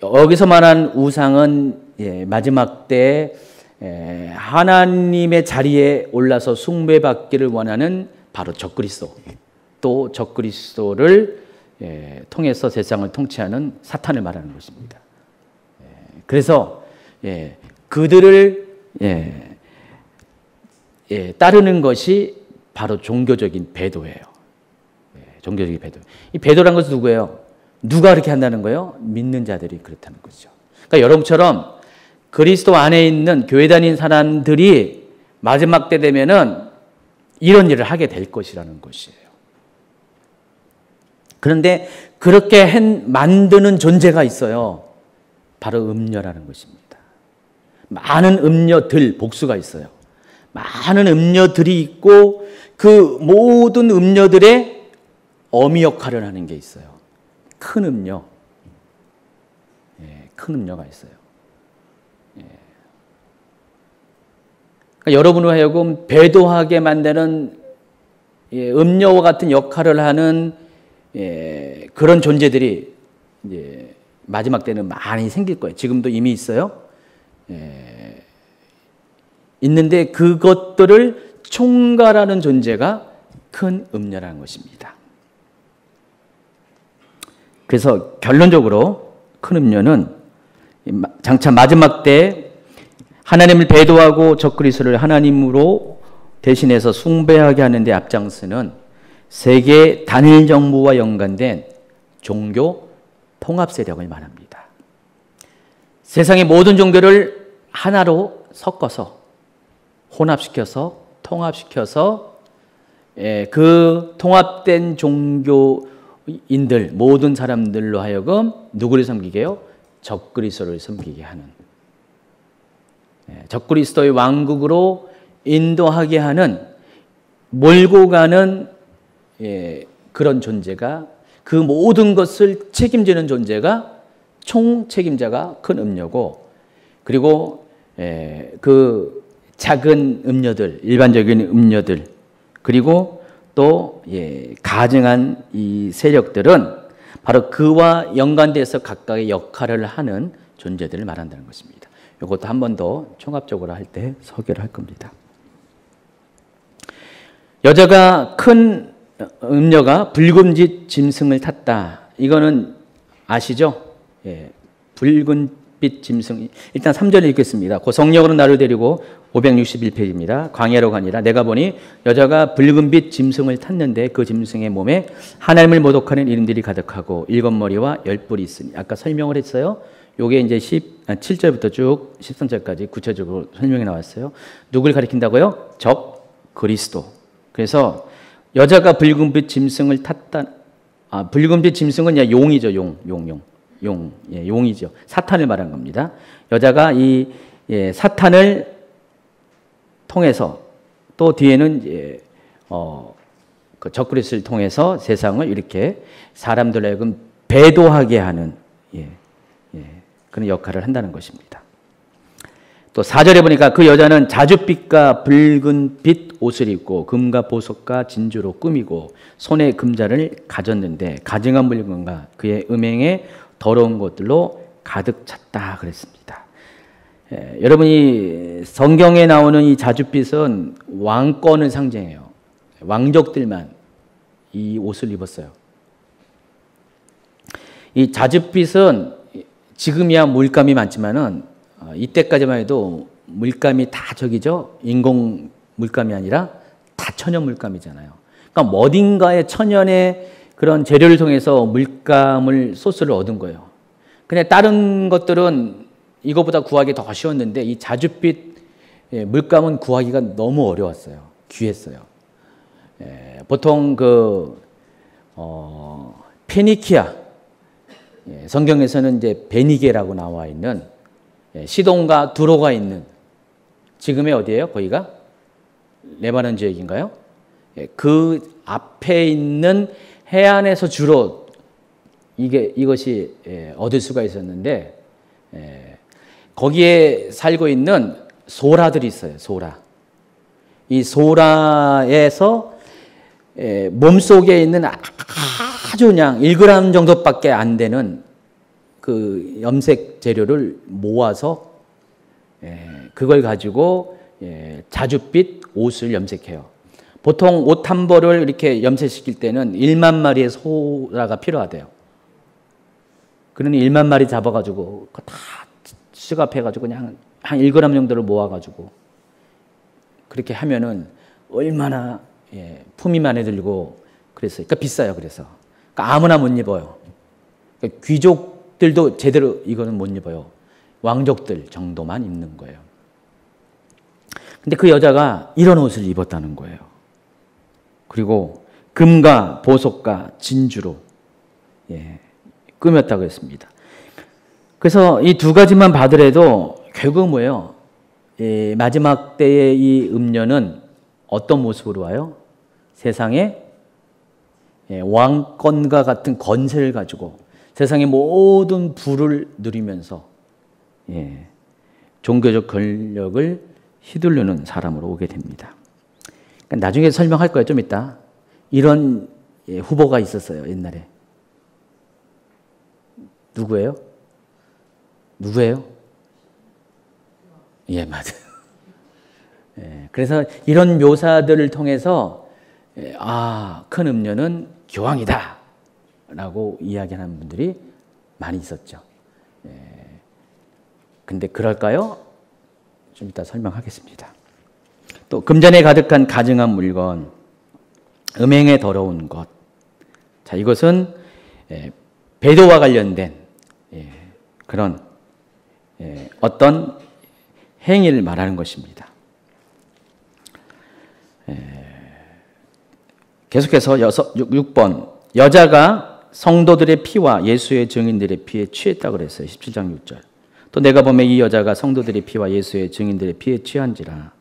여기서 말한 우상은 마지막 때 하나님의 자리에 올라서 숭배받기를 원하는 바로 적그리스도, 또 적그리스도를 통해서 세상을 통치하는 사탄을 말하는 것입니다. 그래서 그들을 따르는 것이 바로 종교적인 배도예요. 종교적인 배도. 이 배도란 것은 누구예요? 누가 그렇게 한다는 거예요? 믿는 자들이 그렇다는 거죠. 그러니까 여러분처럼 그리스도 안에 있는 교회 다니는 사람들이 마지막 때 되면은 이런 일을 하게 될 것이라는 것이에요. 그런데 그렇게 만드는 존재가 있어요. 바로 음녀라는 것입니다. 많은 음녀들, 복수가 있어요. 많은 음녀들이 있고 그 모든 음녀들의 어미 역할을 하는 게 있어요. 큰 음녀. 큰 음녀가 있어요. 그러니까 여러분을 하여금 배도하게 만드는 음녀와 같은 역할을 하는 그런 존재들이 이제 마지막 때는 많이 생길 거예요. 지금도 이미 있어요. 있는데 그것들을 총괄하는 존재가 큰 음녀라는 것입니다. 그래서 결론적으로 큰 음녀는 장차 마지막 때 하나님을 배도하고 적그리스도를 하나님으로 대신해서 숭배하게 하는 데 앞장서는 세계 단일 정부와 연관된 종교 통합 세력을 말합니다. 세상의 모든 종교를 하나로 섞어서 혼합시켜서 통합시켜서 그 통합된 종교인들 모든 사람들로 하여금 누구를 섬기게 해요? 적그리스도를 섬기게 하는, 적그리스도의 왕국으로 인도하게 하는, 몰고 가는 그런 존재가, 그 모든 것을 책임지는 존재가 총책임자가 큰 음녀고, 그리고 그 작은 음녀들, 일반적인 음녀들, 그리고 또 가증한 이 세력들은 바로 그와 연관돼서 각각의 역할을 하는 존재들을 말한다는 것입니다. 이것도 한 번 더 종합적으로 할 때 소개를 할 겁니다. 여자가 큰 음녀가 붉은빛 짐승을 탔다. 이거는 아시죠? 붉은빛 짐승. 일단 3절을 읽겠습니다. 그 성령으로 나를 데리고 561페이지입니다. 광야로 가니라 내가 보니 여자가 붉은빛 짐승을 탔는데 그 짐승의 몸에 하나님을 모독하는 이름들이 가득하고 7머리와 10뿔이 있으니. 아까 설명을 했어요. 요게 이제 7절부터 쭉 13절까지 구체적으로 설명이 나왔어요. 누굴 가리킨다고요? 적 그리스도. 그래서 여자가 붉은빛 짐승을 탔다. 붉은빛 짐승은 용이죠. 용이죠. 사탄을 말한 겁니다. 여자가 이 사탄을 통해서, 또 뒤에는 그 적그리스도를 통해서 세상을 이렇게 사람들 하여금 배도하게 하는 그런 역할을 한다는 것입니다. 또 4절에 보니까 그 여자는 자줏빛과 붉은빛 옷을 입고 금과 보석과 진주로 꾸미고 손에 금자를 가졌는데 가증한 물건과 그의 음행에 더러운 것들로 가득 찼다 그랬습니다. 여러분이 성경에 나오는 이 자줏빛은 왕권을 상징해요. 왕족들만 이 옷을 입었어요. 이 자줏빛은 지금이야 물감이 많지만은 이때까지만 해도 물감이 다 저기죠. 인공 물감이 아니라 다 천연 물감이잖아요. 그러니까 어딘가에 천연의 그런 재료를 통해서 물감을 소스를 얻은 거예요. 근데 다른 것들은 이거보다 구하기 더 쉬웠는데 이 자줏빛 물감은 구하기가 너무 어려웠어요. 귀했어요. 보통 페니키아, 성경에서는 이제 베니게라고 나와 있는 시돈과 두로가 있는, 지금의 어디예요? 거기가 레바논 지역인가요? 그 앞에 있는 해안에서 주로 이것이 얻을 수가 있었는데, 거기에 살고 있는 소라들이 있어요. 소라. 이 소라에서 몸속에 있는 아주 그냥 1g 정도밖에 안 되는 그 염색 재료를 모아서 그걸 가지고 자줏빛 옷을 염색해요. 보통 옷 한 벌을 이렇게 염색시킬 때는 1만 마리의 소라가 필요하대요. 그러니 1만 마리 잡아가지고 다 수갑해가지고 그냥 한 1g 정도를 모아가지고 그렇게 하면은 얼마나 품이 많이 들고 그랬어요. 그러니까 비싸요. 그래서 그러니까 아무나 못 입어요. 그러니까 귀족들도 제대로 이거는 못 입어요. 왕족들 정도만 입는 거예요. 근데 그 여자가 이런 옷을 입었다는 거예요. 그리고 금과 보석과 진주로 꾸몄다고 했습니다. 그래서 이 두 가지만 받으래도 결국 뭐예요? 마지막 때의 이 음녀는 어떤 모습으로 와요? 세상에 왕권과 같은 권세를 가지고 세상의 모든 부를 누리면서 종교적 권력을 휘두르는 사람으로 오게 됩니다. 그러니까 나중에 설명할 거예요. 좀 이따. 이런 후보가 있었어요. 옛날에. 누구예요? 예, 맞아요. 그래서 이런 묘사들을 통해서 큰 음녀는 교황이다 라고 이야기하는 분들이 많이 있었죠. 근데 그럴까요? 좀 이따 설명하겠습니다. 또 금전에 가득한 가증한 물건, 음행에 더러운 것. 자, 이것은 배도와 관련된 그런 어떤 행위를 말하는 것입니다. 계속해서 6번 여자가 성도들의 피와 예수의 증인들의 피에 취했다고 그랬어요. 17장 6절. 또 내가 보면 이 여자가 성도들의 피와 예수의 증인들의 피에 취한지라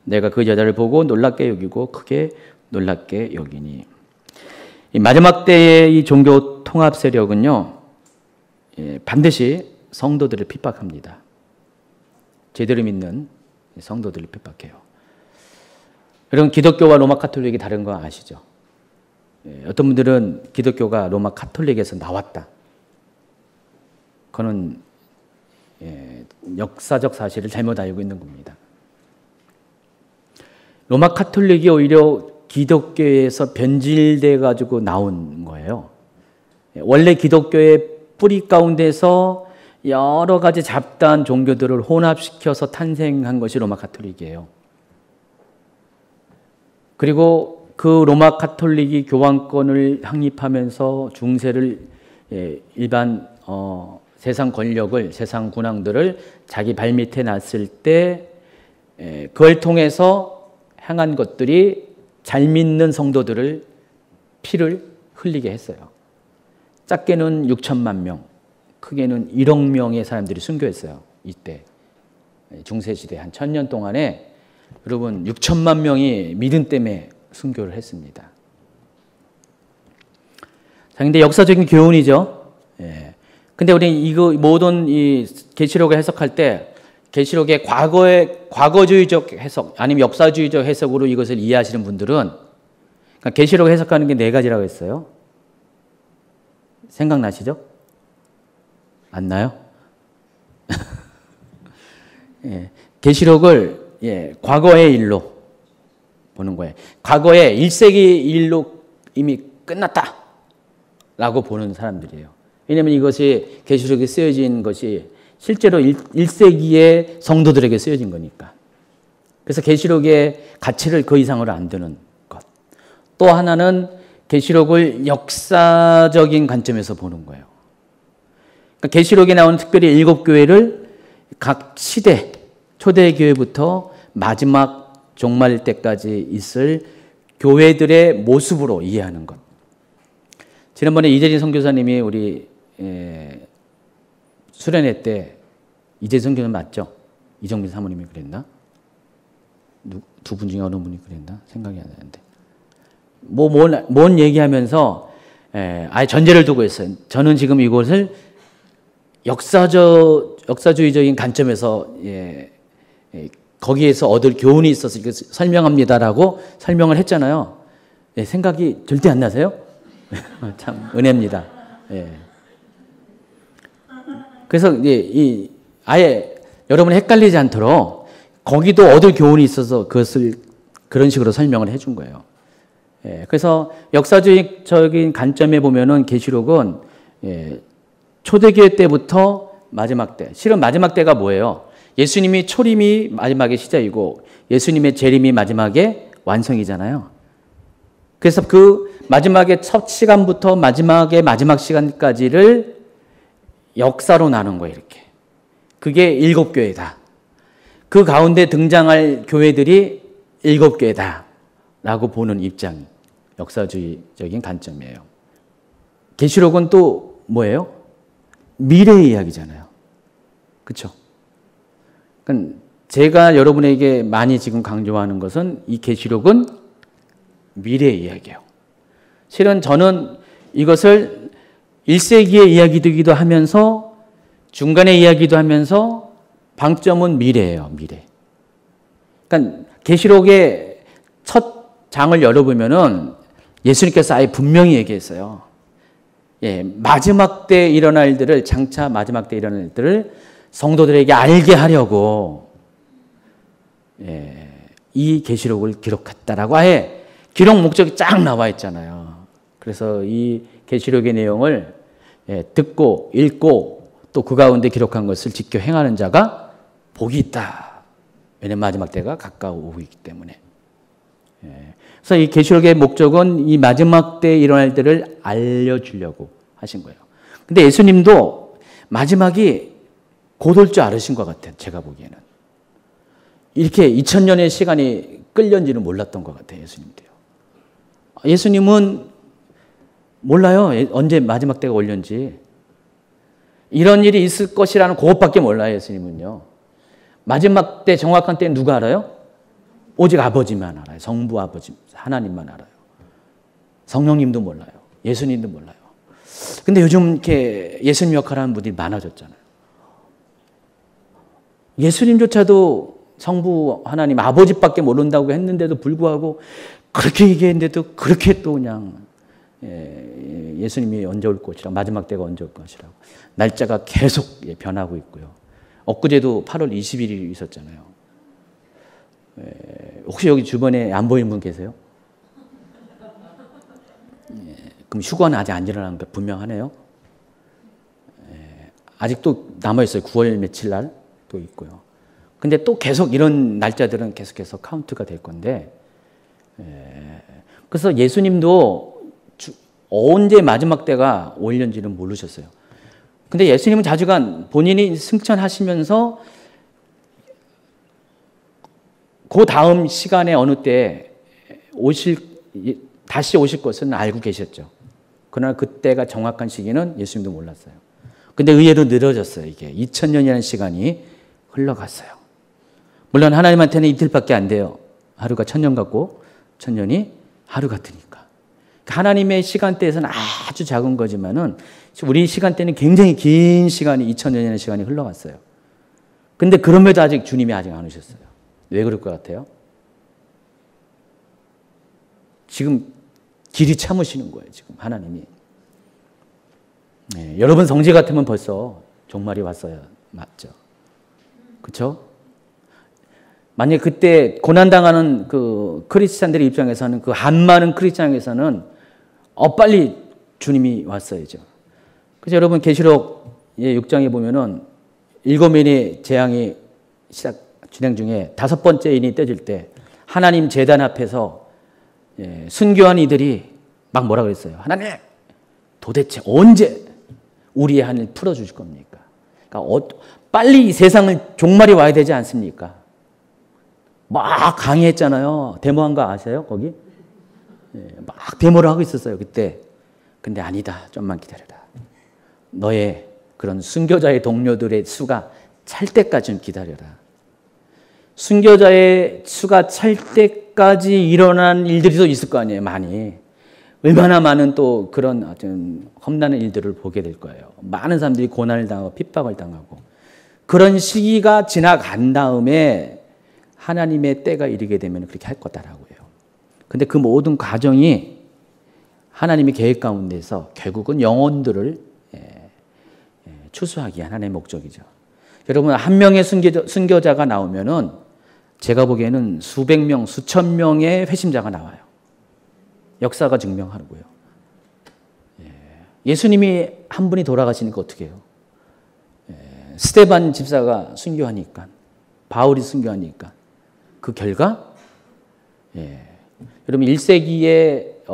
내가 그 여자를 보고 놀랍게 여기고 크게 놀랍게 여기니. 이 마지막 때의 이 종교 통합 세력은요, 반드시 성도들을 핍박합니다. 제대로 믿는 성도들을 핍박해요. 여러분, 기독교와 로마 카톨릭이 다른 거 아시죠? 어떤 분들은 기독교가 로마 카톨릭에서 나왔다. 그거는 역사적 사실을 잘못 알고 있는 겁니다. 로마 카톨릭이 오히려 기독교에서 변질돼 가지고 나온 거예요. 원래 기독교의 뿌리 가운데서 여러 가지 잡다한 종교들을 혼합시켜서 탄생한 것이 로마 카톨릭이에요. 그리고 그 로마 카톨릭이 교황권을 확립하면서 중세를 일반 세상 권력을, 세상 군왕들을 자기 발밑에 놨을 때 그걸 통해서 행한 것들이 잘 믿는 성도들을 피를 흘리게 했어요. 작게는 6천만 명, 크게는 1억 명의 사람들이 순교했어요. 이때 중세시대 한 1000년 동안에 여러분 6천만 명이 믿음 때문에 순교를 했습니다. 자, 근데 역사적인 교훈이죠. 근데 우리 이거 모든 이 계시록을 해석할 때 계시록의 과거주의적 해석 아니면 역사주의적 해석으로 이것을 이해하시는 분들은 그러니까 계시록 해석하는 게 4가지라고 했어요. 생각나시죠? 안 나요? 계시록을 과거의 일로 보는 거예요. 과거에 1세기 일로 이미 끝났다라고 보는 사람들이에요. 왜냐하면 이것이 계시록에 쓰여진 것이 실제로 1세기의 성도들에게 쓰여진 거니까. 그래서 계시록의 가치를 그 이상으로 안 두는 것. 또 하나는 계시록을 역사적인 관점에서 보는 거예요. 그러니까 계시록에 나오는 특별히 7교회를 각 시대, 초대교회부터 마지막 종말 때까지 있을 교회들의 모습으로 이해하는 것. 지난번에 이재진 선교사님이 우리 수련회 때 이재진 선교사 맞죠? 이정민 사모님이 그랬나? 두 분 중에 어느 분이 그랬나? 생각이 안 나는데. 뭔 얘기하면서 아예 전제를 두고 있어요. 저는 지금 이것을 역사주의적인 관점에서 거기에서 얻을 교훈이 있어서 이거 설명합니다라고 설명을 했잖아요. 생각이 절대 안 나세요? 참 은혜입니다. 그래서 아예 여러분이 헷갈리지 않도록 거기도 얻을 교훈이 있어서 그것을 그런 식으로 설명을 해준 거예요. 그래서 역사주의적인 관점에 보면은 계시록은 초대교회 때부터 마지막 때, 실은 마지막 때가 뭐예요? 예수님이 초림이 마지막에 시작이고 예수님의 재림이 마지막에 완성이잖아요. 그래서 그 마지막의 첫 시간부터 마지막의 마지막 시간까지를 역사로 나눈 거예요, 이렇게. 그게 7교회다. 그 가운데 등장할 교회들이 7교회다. 라고 보는 입장, 역사주의적인 관점이에요. 계시록은 또 뭐예요? 미래의 이야기잖아요. 그렇죠? 그러니까 제가 여러분에게 많이 지금 강조하는 것은 이 계시록은 미래의 이야기예요. 실은 저는 이것을 1세기의 이야기이기도 하면서 중간의 이야기도 하면서 방점은 미래예요. 미래. 그러니까 계시록의 첫 장을 열어보면은 예수님께서 아예 분명히 얘기했어요. 마지막 때 일어날 일들을 장차 마지막 때 일어날 일들을 성도들에게 알게 하려고 이 계시록을 기록했다라고 아예 기록 목적이 쫙 나와 있잖아요. 그래서 이 계시록의 내용을 듣고 읽고 또 그 가운데 기록한 것을 지켜 행하는 자가 복이 있다. 왜냐하면 마지막 때가 가까우고 있기 때문에. 그래서 이 계시록의 목적은 이 마지막 때에 일어날 때를 알려주려고 하신 거예요. 근데 예수님도 마지막이 곧 올 줄 알으신 것 같아요. 제가 보기에는. 이렇게 2000년의 시간이 끌렸는지는 몰랐던 것 같아요. 예수님도요. 예수님은 몰라요. 언제 마지막 때가 올렸는지. 이런 일이 있을 것이라는 그것밖에 몰라요. 예수님은요. 마지막 때 정확한 때는 누가 알아요? 오직 아버지만 알아요. 성부 아버지 하나님만 알아요. 성령님도 몰라요. 예수님도 몰라요. 근데 요즘 이렇게 예수님 역할을 하는 분들이 많아졌잖아요. 예수님조차도 성부 하나님 아버지밖에 모른다고 했는데도 불구하고 그렇게 얘기했는데도 그렇게 또 그냥 예수님이 언제 올 것이라고 마지막 때가 언제 올 것이라고 날짜가 계속 변하고 있고요. 엊그제도 8월 21일이 있었잖아요. 혹시 여기 주변에 안 보이는 분 계세요? 그럼 휴가는 아직 안 일어나는 게 분명하네요. 아직도 남아있어요. 9월 며칠 날 또 있고요. 근데 또 계속 이런 날짜들은 계속해서 카운트가 될 건데, 그래서 예수님도 언제 마지막 때가 올렸는지는 모르셨어요. 근데 예수님은 자주간 본인이 승천하시면서 그 다음 시간에 어느 때 다시 오실 것은 알고 계셨죠. 그러나 그때가 정확한 시기는 예수님도 몰랐어요. 근데 의외로 늘어졌어요. 이게 2000년이라는 시간이 흘러갔어요. 물론 하나님한테는 이틀밖에 안 돼요. 하루가 1000년 같고 1000년이 하루 같으니까. 하나님의 시간대에서는 아주 작은 거지만은 우리 시간대는 굉장히 긴 시간이 2000년이라는 시간이 흘러갔어요. 근데 그럼에도 아직 주님이 아직 안 오셨어요. 왜 그럴 것 같아요? 지금 길이 참으시는 거예요. 지금 하나님이. 여러분 성지 같으면 벌써 종말이 왔어야 맞죠. 그렇죠? 만약 그때 고난당하는 그 크리스찬들의 입장에서는 그 한 많은 크리스찬에서는 빨리 주님이 왔어야죠. 그래서 여러분 계시록 6장에 보면은 7인의 재앙이 진행 중에 5번째 인이 떠질 때 하나님 제단 앞에서 순교한 이들이 막 뭐라 그랬어요? 하나님 도대체 언제 우리의 한을 풀어주실 겁니까? 그러니까 빨리 이 세상을 종말이 와야 되지 않습니까? 막 강의했잖아요. 데모한 거 아세요? 거기? 막 데모를 하고 있었어요. 그때. 근데 아니다. 좀만 기다려라. 너의 그런 순교자의 동료들의 수가 찰 때까지 기다려라. 순교자의 수가 찰 때까지 일어난 일들이 또 있을 거 아니에요. 많이. 얼마나 많은 또 그런 어떤 험난한 일들을 보게 될 거예요. 많은 사람들이 고난을 당하고 핍박을 당하고 그런 시기가 지나간 다음에 하나님의 때가 이르게 되면 그렇게 할 거다라고 해요. 근데 그 모든 과정이 하나님의 계획 가운데서 결국은 영혼들을 추수하기 위한 하나님의 목적이죠. 여러분 한 명의 순교자가 나오면은 제가 보기에는 수백 명, 수천 명의 회심자가 나와요. 역사가 증명하고요. 예수님이 한 분이 돌아가시니까 어떻게 해요? 스데반 집사가 순교하니까, 바울이 순교하니까 그 결과, 여러분 1세기에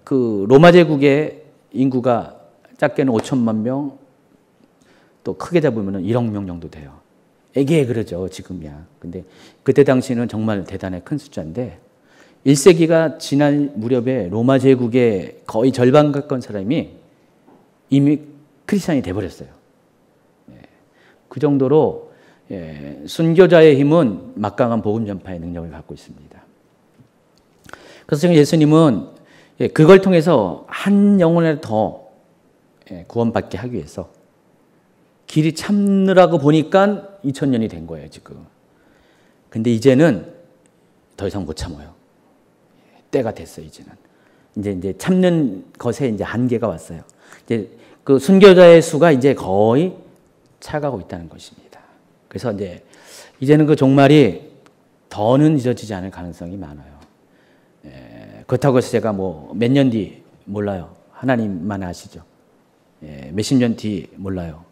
그 로마 제국의 인구가 작게는 5천만 명, 또 크게 잡으면 1억 명 정도 돼요. 애기에 그러죠 지금이야. 근데 그때 당시는 정말 대단히 큰 숫자인데 1세기가 지난 무렵에 로마 제국의 거의 절반 가까운 사람이 이미 크리스찬이 돼버렸어요. 그 정도로 순교자의 힘은 막강한 복음 전파의 능력을 갖고 있습니다. 그래서 예수님은 그걸 통해서 한 영혼을 더 구원받게 하기 위해서 길이 참느라고 보니까 2000년이 된 거예요 지금. 근데 이제는 더 이상 못 참아요. 때가 됐어요 이제는. 이제 참는 것에 이제 한계가 왔어요. 이제 그 순교자의 수가 이제 거의 차가고 있다는 것입니다. 그래서 이제는 그 종말이 더는 잊어지지 않을 가능성이 많아요. 그렇다고 해서 제가 뭐 몇 년 뒤 몰라요. 하나님만 아시죠. 몇십 년 뒤 몰라요.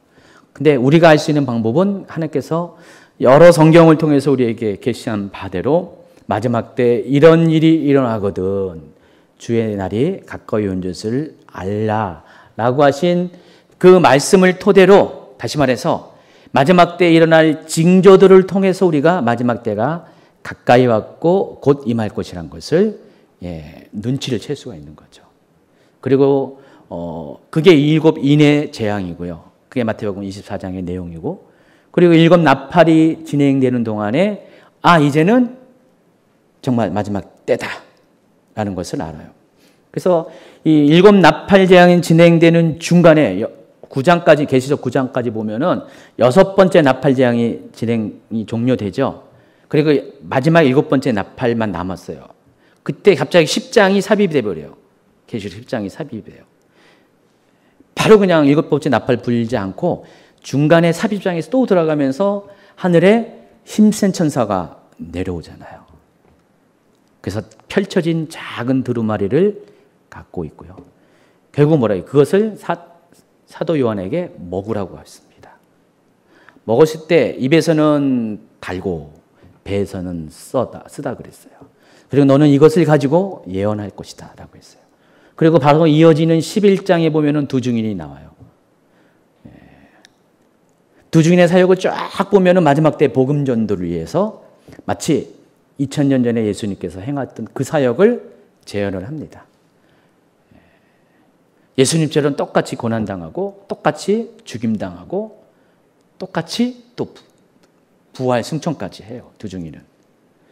근데 우리가 알 수 있는 방법은 하나님께서 여러 성경을 통해서 우리에게 계시한 바대로 마지막 때 이런 일이 일어나거든 주의 날이 가까이 온 것을 알라라고 하신 그 말씀을 토대로 다시 말해서 마지막 때 일어날 징조들을 통해서 우리가 마지막 때가 가까이 왔고 곧 임할 것이란 것을 눈치를 챌 수가 있는 거죠. 그리고 그게 일곱 인의 재앙이고요. 그게 마태복음 24장의 내용이고, 그리고 일곱 나팔이 진행되는 동안에 이제는 정말 마지막 때다라는 것을 알아요. 그래서 이 일곱 나팔 재앙이 진행되는 중간에 9장까지 계시록 9장까지 보면은 여섯 번째 나팔 재앙이 진행이 종료되죠. 그리고 마지막 일곱 번째 나팔만 남았어요. 그때 갑자기 10장이 삽입이 돼 버려요. 계시록 10장이 삽입이 돼요. 바로 그냥 일곱 번째 나팔 불지 않고 중간에 삽입장에서 또 들어가면서 하늘에 힘센 천사가 내려오잖아요. 그래서 펼쳐진 작은 두루마리를 갖고 있고요. 결국 뭐라요? 그것을 사도 요한에게 먹으라고 했습니다. 먹었을 때 입에서는 달고 배에서는 쓰다 그랬어요. 그리고 너는 이것을 가지고 예언할 것이다 라고 했어요. 그리고 바로 이어지는 11장에 보면은 두 증인이 나와요. 두 증인의 사역을 쫙 보면은 마지막 때 복음 전도를 위해서 마치 2000년 전에 예수님께서 행했던 그 사역을 재현을 합니다. 예수님처럼 똑같이 고난당하고 똑같이 죽임당하고 똑같이 또 부활 승천까지 해요. 두 증인은.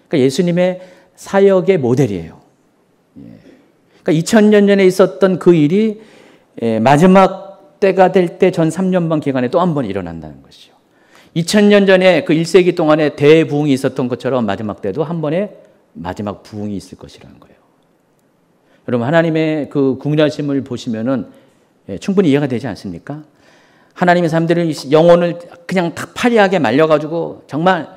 그러니까 예수님의 사역의 모델이에요. 그러니까 2000년 전에 있었던 그 일이 마지막 때가 될 때 전 3년반 기간에 또 한 번 일어난다는 것이죠. 2000년 전에 그 1세기 동안에 대부흥이 있었던 것처럼 마지막 때도 한 번의 마지막 부흥이 있을 것이라는 거예요. 여러분, 하나님의 그 궁일하심을 보시면은 충분히 이해가 되지 않습니까? 하나님의 사람들을 영혼을 그냥 탁파리하게 말려가지고 정말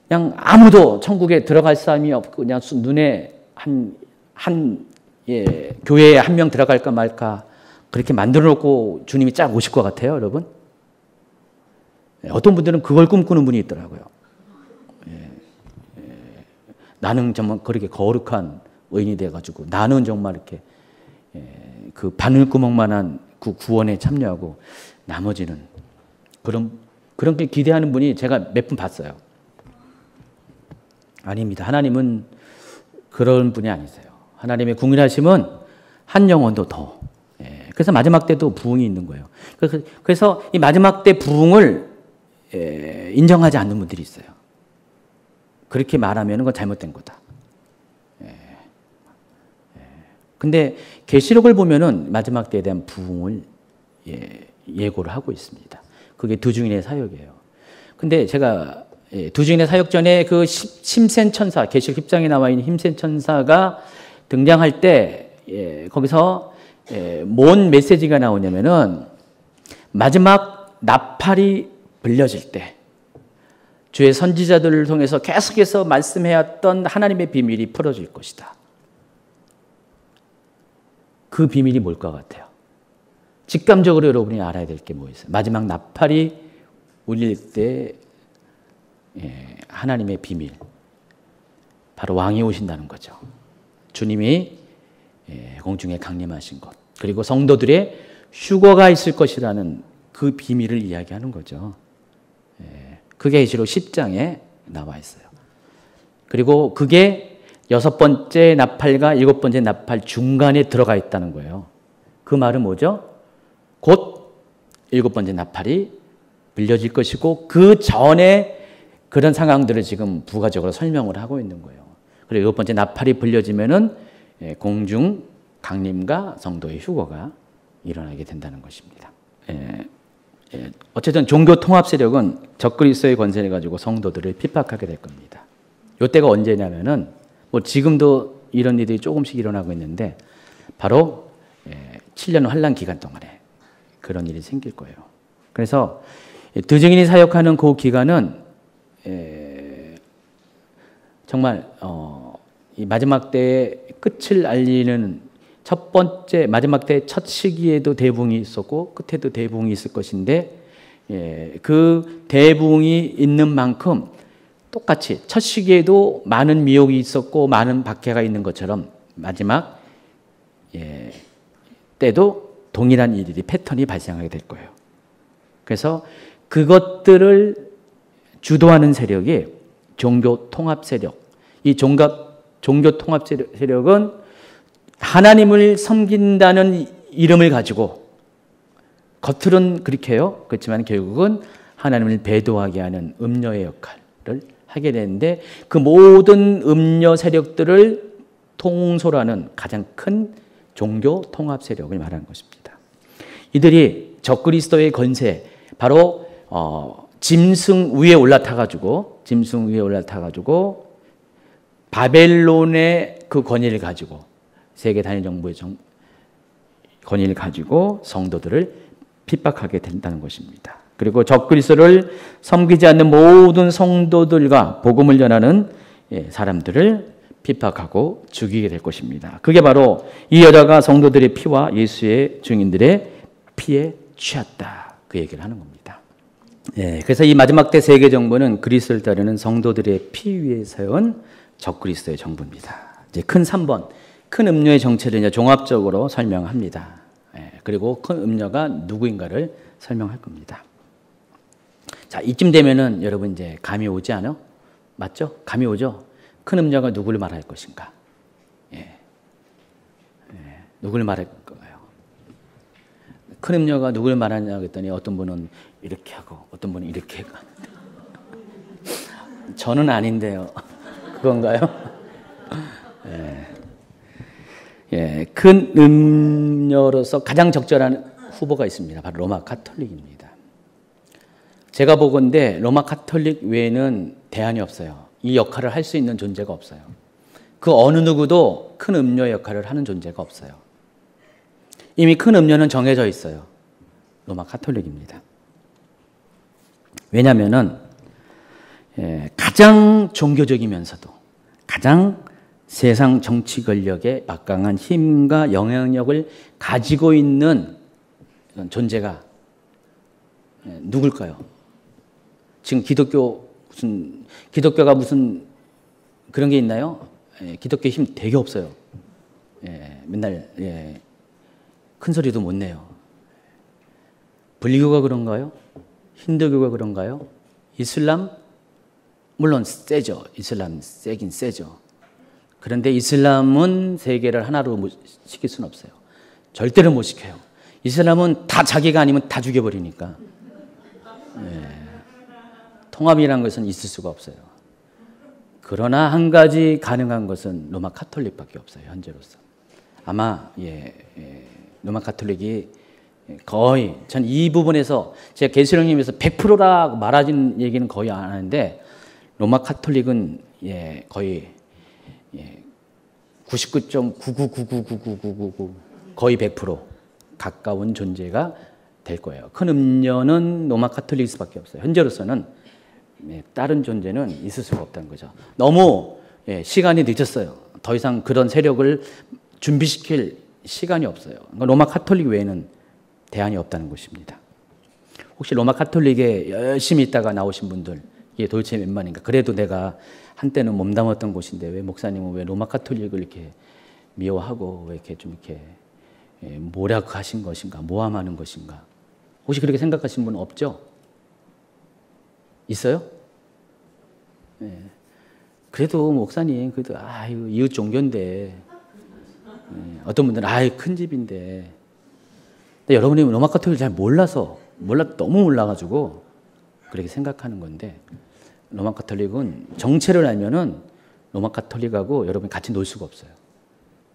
그냥 아무도 천국에 들어갈 사람이 없고 그냥 눈에 교회에 한 명 들어갈까 말까 그렇게 만들어 놓고 주님이 쫙 오실 것 같아요, 여러분? 어떤 분들은 그걸 꿈꾸는 분이 있더라고요. 나는 정말 그렇게 거룩한 의인이 돼가지고 나는 정말 이렇게 그 바늘구멍만한 그 구원에 참여하고 나머지는 그런 기대하는 분이 제가 몇 분 봤어요. 아닙니다. 하나님은 그런 분이 아니세요. 하나님의 궁일하심은 한 영혼도 더. 그래서 마지막 때도 부흥이 있는 거예요. 그래서 이 마지막 때 부흥을 인정하지 않는 분들이 있어요. 그렇게 말하면 그건 잘못된 거다. 근데 계시록을 보면은 마지막 때에 대한 부흥을 예고를 하고 있습니다. 그게 두 증인의 사역이에요. 근데 제가 두 증인의 사역 전에 그 힘센 천사, 계시록 10장에 나와 있는 힘센 천사가 등장할 때 거기서 뭔 메시지가 나오냐면은 마지막 나팔이 불려질 때 주의 선지자들을 통해서 계속해서 말씀해왔던 하나님의 비밀이 풀어질 것이다. 그 비밀이 뭘 것 같아요? 직감적으로 여러분이 알아야 될 게 뭐 있어요? 마지막 나팔이 울릴 때 하나님의 비밀, 바로 왕이 오신다는 거죠. 주님이 공중에 강림하신 것, 그리고 성도들의 휴거가 있을 것이라는 그 비밀을 이야기하는 거죠. 그게 계시록 10장에 나와 있어요. 그리고 그게 여섯 번째 나팔과 일곱 번째 나팔 중간에 들어가 있다는 거예요. 그 말은 뭐죠? 곧 일곱 번째 나팔이 불려질 것이고 그 전에 그런 상황들을 지금 부가적으로 설명을 하고 있는 거예요. 그리고 일곱 번째 나팔이 불려지면은 공중 강림과 성도의 휴거가 일어나게 된다는 것입니다. 어쨌든 종교 통합 세력은 적그리스도의 권세를 가지고 성도들을 핍박하게 될 겁니다. 이때가 언제냐면은 뭐 지금도 이런 일들이 조금씩 일어나고 있는데 바로 7년 환란 기간 동안에 그런 일이 생길 거예요. 그래서 두 증인이 사역하는 그 기간은 정말 이 마지막 때의 끝을 알리는 첫 번째 마지막 때 첫 시기에도 대붕이 있었고 끝에도 대붕이 있을 것인데 그 대붕이 있는 만큼 똑같이 첫 시기에도 많은 미혹이 있었고 많은 박해가 있는 것처럼 마지막 때도 동일한 일들이 패턴이 발생하게 될 거예요. 그래서 그것들을 주도하는 세력이 종교 통합 세력. 이 종교 통합 세력은 하나님을 섬긴다는 이름을 가지고 겉으로는 그렇게 해요. 그렇지만 결국은 하나님을 배도하게 하는 음녀의 역할을 하게 되는데 그 모든 음녀 세력들을 통솔하는 가장 큰 종교 통합 세력을 말하는 것입니다. 이들이 적그리스도의 권세, 바로 짐승 위에 올라타가지고 바벨론의 그 권위를 가지고 세계 단일 정부의 권위를 가지고 성도들을 핍박하게 된다는 것입니다. 그리고 적그리스도를 섬기지 않는 모든 성도들과 복음을 전하는 사람들을 핍박하고 죽이게 될 것입니다. 그게 바로 이 여자가 성도들의 피와 예수의 증인들의 피에 취했다. 그 얘기를 하는 겁니다. 그래서 이 마지막 때 세계 정부는 그리스도를 따르는 성도들의 피 위에 세운 적그리스도의 정부입니다. 이제 큰 3번, 큰 음료의 정체를 이제 종합적으로 설명합니다. 그리고 큰 음료가 누구인가를 설명할 겁니다. 자, 이쯤 되면은 여러분 이제 감이 오지 않아? 맞죠? 감이 오죠? 큰 음료가 누구를 말할 것인가? 누구를 말할 거예요? 큰 음료가 누구를 말하냐고 했더니 어떤 분은 이렇게 하고 어떤 분은 이렇게 하고 저는 아닌데요. 그건가요? 큰 음료로서 가장 적절한 후보가 있습니다. 바로 로마 가톨릭입니다. 제가 보건대 로마 가톨릭 외에는 대안이 없어요. 이 역할을 할 수 있는 존재가 없어요. 그 어느 누구도 큰 음료 역할을 하는 존재가 없어요. 이미 큰 음료는 정해져 있어요. 로마 가톨릭입니다. 왜냐하면은 가장 종교적이면서도 가장 세상 정치 권력에 막강한 힘과 영향력을 가지고 있는 존재가 누굴까요? 지금 기독교가 무슨 그런 게 있나요? 기독교 힘 되게 없어요. 맨날 큰 소리도 못 내요. 불교가 그런가요? 힌두교가 그런가요? 이슬람? 물론 세죠. 이슬람 세긴 세죠. 그런데 이슬람은 세계를 하나로 시킬 수는 없어요. 절대로 못 시켜요. 이슬람은 다 자기가 아니면 다 죽여버리니까. 통합이라는 것은 있을 수가 없어요. 그러나 한 가지 가능한 것은 로마 가톨릭밖에 없어요. 현재로서. 아마 로마 가톨릭이 거의 전 이 부분에서 제가 계시록님에서 100%라고 말하는 얘기는 거의 안 하는데 로마 가톨릭은 거의 99.999999999 거의 100% 가까운 존재가 될 거예요. 큰 음료는 로마 가톨릭스밖에 없어요. 현재로서는 다른 존재는 있을 수가 없다는 거죠. 너무 시간이 늦었어요. 더 이상 그런 세력을 준비시킬 시간이 없어요. 그러니까 로마 가톨릭 외에는 대안이 없다는 것입니다. 혹시 로마 가톨릭에 열심히 있다가 나오신 분들 이게 도대체 몇 만인가? 그래도 내가 한때는 몸담았던 곳인데 왜 목사님은 왜 로마 가톨릭을 이렇게 미워하고 왜 이렇게 좀 이렇게 모략하신 것인가? 모함하는 것인가? 혹시 그렇게 생각하신 분 없죠? 있어요? 그래도 목사님 그래도 이거 이웃 종교인데 어떤 분들은 큰 집인데 근데 여러분이 로마 가톨릭을 잘 너무 몰라가지고 그렇게 생각하는 건데 로마 가톨릭은 정체를 알면은 로마 가톨릭하고 여러분이 같이 놀 수가 없어요.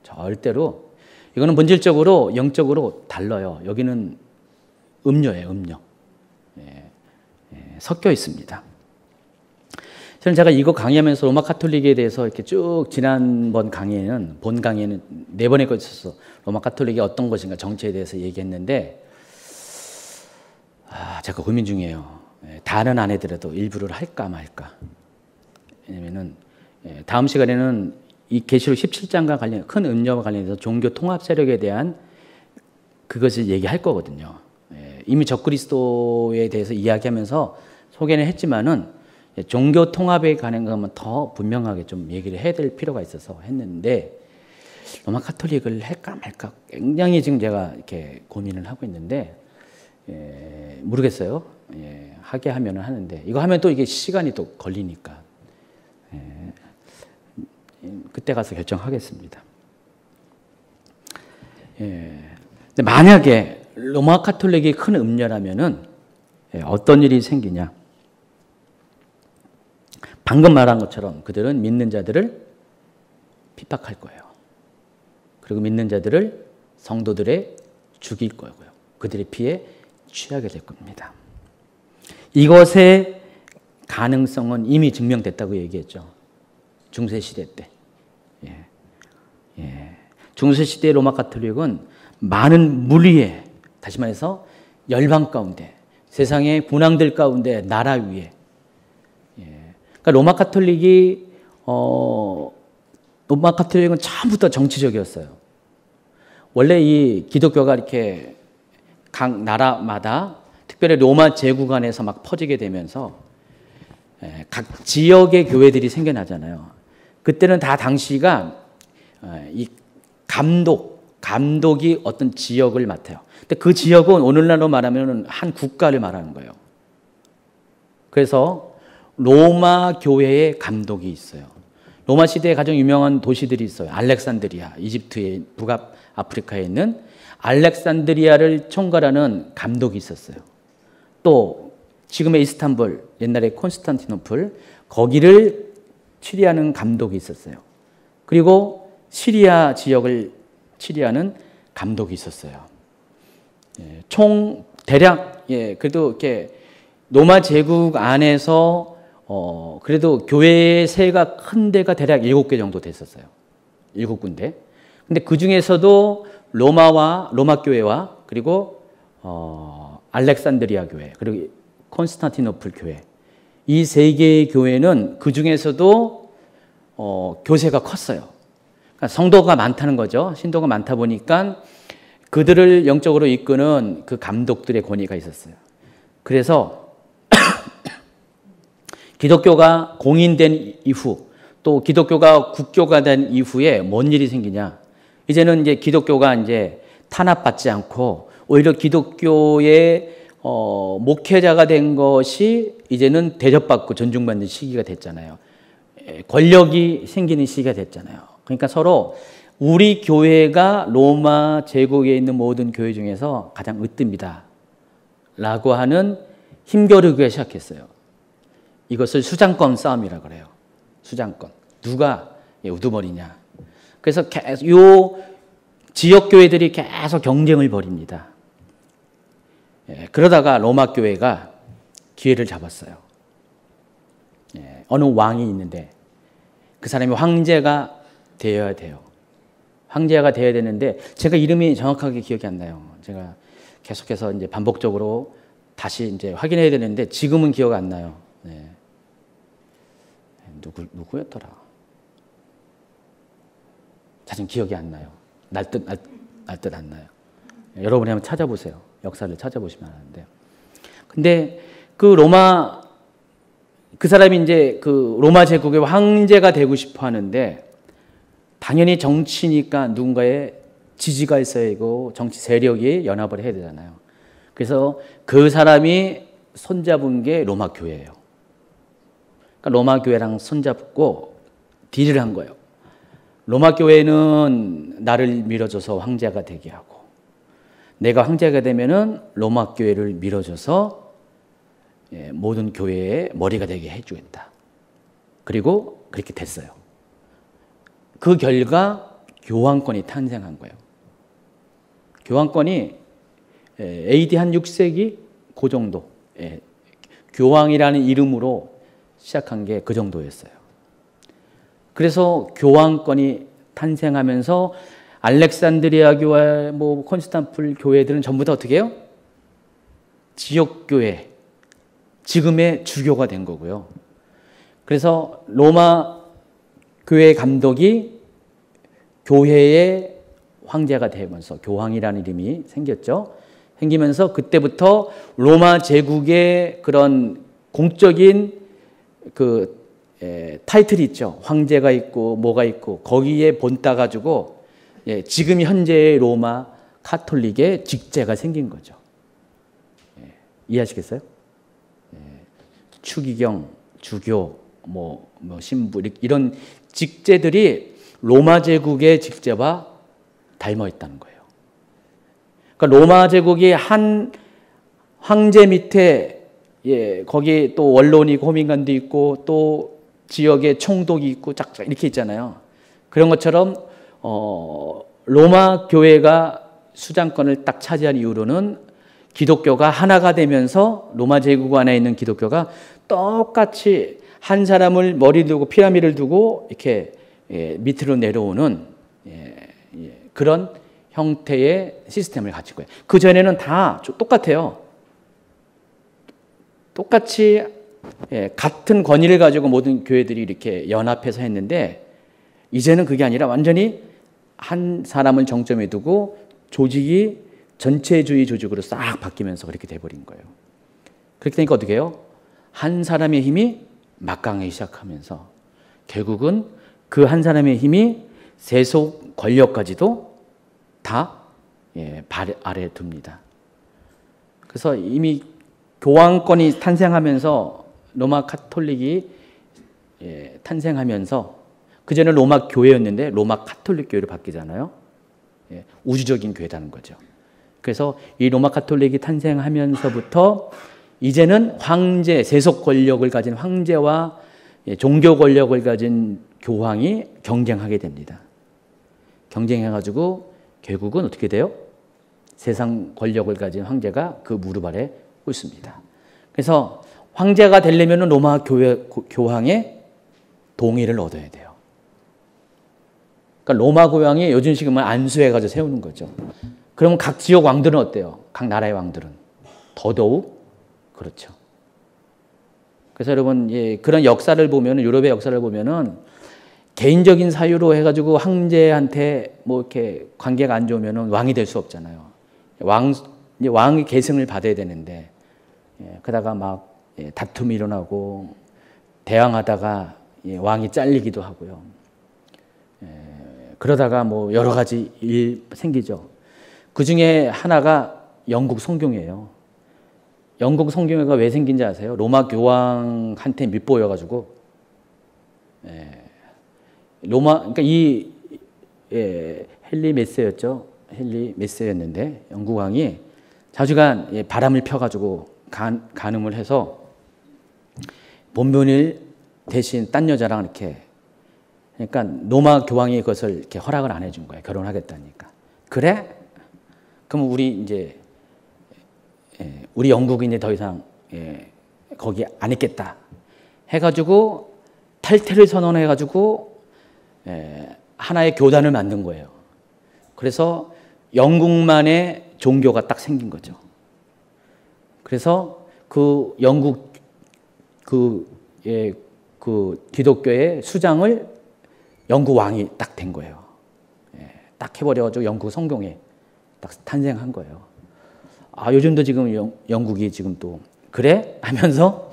절대로. 이거는 본질적으로 영적으로 달라요. 여기는 음료예요, 음료. 섞여 있습니다. 저는 제가 이거 강의하면서 로마 가톨릭에 대해서 이렇게 쭉 지난번 강의에는 본 강의에는 4번에 걸쳐서 로마 가톨릭이 어떤 것인가 정체에 대해서 얘기했는데 제가 고민 중이에요. 다는 안 해더라도 일부를 할까 말까. 왜냐면은 다음 시간에는 이 계시록 17장과 관련 큰 음료와 관련해서 종교 통합 세력에 대한 그것을 얘기할 거거든요. 이미 적그리스도에 대해서 이야기하면서 소개는 했지만은 종교 통합에 관한 것만 더 분명하게 좀 얘기를 해야 될 필요가 있어서 했는데 로마 카톨릭을 할까 말까 굉장히 지금 제가 이렇게 고민을 하고 있는데 모르겠어요. 하게 하면은 하는데 이거 하면 또 이게 시간이 또 걸리니까 그때 가서 결정하겠습니다. 근데 만약에 로마 카톨릭이 큰 음녀라면은 어떤 일이 생기냐? 방금 말한 것처럼 그들은 믿는 자들을 핍박할 거예요. 그리고 믿는 자들을 성도들의 죽일 거고요. 그들의 피해 취하게 될 겁니다. 이것의 가능성은 이미 증명됐다고 얘기했죠. 중세시대 때. 중세시대 로마 카톨릭은 많은 무리에, 다시 말해서 열방 가운데, 세상의 군왕들 가운데, 나라 위에. 그러니까 로마 카톨릭은 처음부터 정치적이었어요. 원래 이 기독교가 이렇게 각 나라마다 특별히 로마 제국 안에서 막 퍼지게 되면서 각 지역의 교회들이 생겨나잖아요. 그때는 다 당시가 이 감독이 어떤 지역을 맡아요. 근데 그 지역은 오늘날로 말하면 한 국가를 말하는 거예요. 그래서 로마 교회의 감독이 있어요. 로마 시대에 가장 유명한 도시들이 있어요. 알렉산드리아, 이집트의 북아프리카에 있는 알렉산드리아를 총괄하는 감독이 있었어요. 또 지금의 이스탄불, 옛날에 콘스탄티노플, 거기를 치리하는 감독이 있었어요. 그리고 시리아 지역을 치리하는 감독이 있었어요. 총 대략 그래도 이렇게 로마 제국 안에서 그래도 교회의 세가 큰 데가 대략 7개 정도 됐었어요. 7군데. 근데 그 중에서도 로마 교회와 그리고 알렉산드리아 교회 그리고 콘스탄티노플 교회 이 세 개의 교회는 그 중에서도 교세가 컸어요. 그러니까 성도가 많다는 거죠. 신도가 많다 보니까 그들을 영적으로 이끄는 그 감독들의 권위가 있었어요. 그래서 기독교가 공인된 이후 또 기독교가 국교가 된 이후에 뭔 일이 생기냐? 이제는 이제 기독교가 이제 탄압받지 않고 오히려 기독교의 목회자가 된 것이 이제는 대접받고 존중받는 시기가 됐잖아요. 권력이 생기는 시기가 됐잖아요. 그러니까 서로 우리 교회가 로마 제국에 있는 모든 교회 중에서 가장 으뜸이다 라고 하는 힘겨루기가 시작했어요. 이것을 수장권 싸움이라고 그래요. 수장권. 누가 우두머리냐. 그래서 계속 요 지역교회들이 계속 경쟁을 벌입니다. 그러다가 로마 교회가 기회를 잡았어요. 어느 왕이 있는데 그 사람이 황제가 되어야 돼요. 황제가 되어야 되는데 제가 이름이 정확하게 기억이 안 나요. 제가 계속해서 이제 반복적으로 다시 이제 확인해야 되는데 지금은 기억 안 나요. 누구였더라? 사실 기억이 안 나요. 날 듯 안 나요. 여러분이 한번 찾아보세요. 역사를 찾아보시면 아는데. 근데 그 사람이 이제 그 로마 제국의 황제가 되고 싶어 하는데 당연히 정치니까 누군가의 지지가 있어야 하고 정치 세력이 연합을 해야 되잖아요. 그래서 그 사람이 손잡은 게 로마 교회예요. 그러니까 로마 교회랑 손잡고 딜을 한 거예요. 로마 교회는 나를 밀어줘서 황제가 되게 하고 내가 황제가 되면은 로마 교회를 밀어줘서 모든 교회의 머리가 되게 해주겠다. 그리고 그렇게 됐어요. 그 결과 교황권이 탄생한 거예요. 교황권이 AD 한 6세기 그 정도 교황이라는 이름으로 시작한 게 그 정도였어요. 그래서 교황권이 탄생하면서 알렉산드리아 교회, 콘스탄티노플 교회들은 전부 다 어떻게 해요? 지역교회, 지금의 주교가 된 거고요. 그래서 로마 교회 감독이 교회의 황제가 되면서 교황이라는 이름이 생겼죠. 생기면서 그때부터 로마 제국의 그런 공적인 그 타이틀이 있죠. 황제가 있고 뭐가 있고 거기에 본따 가지고 지금 현재의 로마 카톨릭의 직제가 생긴 거죠. 이해하시겠어요? 추기경, 주교, 뭐 신부 이런 직제들이 로마 제국의 직제와 닮아 있다는 거예요. 그러니까 로마 제국이 한 황제 밑에 거기 또 원로원이고 호민관도 있고 또 지역에 총독이 있고 짝짝 이렇게 있잖아요. 그런 것처럼 로마 교회가 수장권을 딱 차지한 이후로는 기독교가 하나가 되면서 로마 제국 안에 있는 기독교가 똑같이 한 사람을 머리 두고 피라미드를 두고 이렇게 밑으로 내려오는 그런 형태의 시스템을 가진 거예요. 그 전에는 다 똑같아요. 똑같이 같은 권위를 가지고 모든 교회들이 이렇게 연합해서 했는데 이제는 그게 아니라 완전히 한 사람을 정점에 두고 조직이 전체주의 조직으로 싹 바뀌면서 그렇게 돼버린 거예요. 그렇게 되니까 어떻게 해요? 한 사람의 힘이 막강하기 시작하면서 결국은 그 한 사람의 힘이 세속 권력까지도 다 발 아래에 둡니다. 그래서 이미 교황권이 탄생하면서 로마 카톨릭이 탄생하면서 그전에 로마 교회였는데 로마 카톨릭 교회로 바뀌잖아요. 우주적인 교회라는 거죠. 그래서 이 로마 카톨릭이 탄생하면서부터 이제는 황제, 세속 권력을 가진 황제와 종교 권력을 가진 교황이 경쟁하게 됩니다. 경쟁해가지고 결국은 어떻게 돼요? 세상 권력을 가진 황제가 그 무릎 아래 꿇습니다. 그래서 황제가 되려면 로마 교황의 동의를 얻어야 돼요. 그러니까 로마 교황이 요즘 식으면 안수해가지고 세우는 거죠. 그러면 각 지역 왕들은 어때요? 각 나라의 왕들은 더더욱 그렇죠. 그래서 여러분 그런 역사를 보면 유럽의 역사를 보면은 개인적인 사유로 해가지고 황제한테 뭐 이렇게 관계가 안 좋으면은 왕이 될 수 없잖아요. 왕이 계승을 받아야 되는데 그러다가 막 다툼이 일어나고 대항하다가 왕이 잘리기도 하고요. 그러다가 뭐 여러 가지 일 생기죠. 그 중에 하나가 영국 성경회예요. 영국 성경회가 왜 생긴지 아세요? 로마 교황한테 밑보여가지고 그러니까 이 헨리 메세였죠. 헨리 메세였는데 영국 왕이 자주간 바람을 펴가지고 간음을 해서 본분을 대신 딴 여자랑 이렇게 그러니까 로마 교황이 그것을 이렇게 허락을 안 해준 거예요. 결혼하겠다니까. 그래? 그럼 우리 영국이 이제 더 이상 거기 안 있겠다 해가지고 탈퇴를 선언해가지고 하나의 교단을 만든 거예요. 그래서 영국만의 종교가 딱 생긴 거죠. 그래서 그 영국 그 기독교의 수장을 영국 왕이 딱 된 거예요. 딱 해버려가지고 영국 성경에 딱 탄생한 거예요. 요즘도 지금 영국이 지금 또 그래? 하면서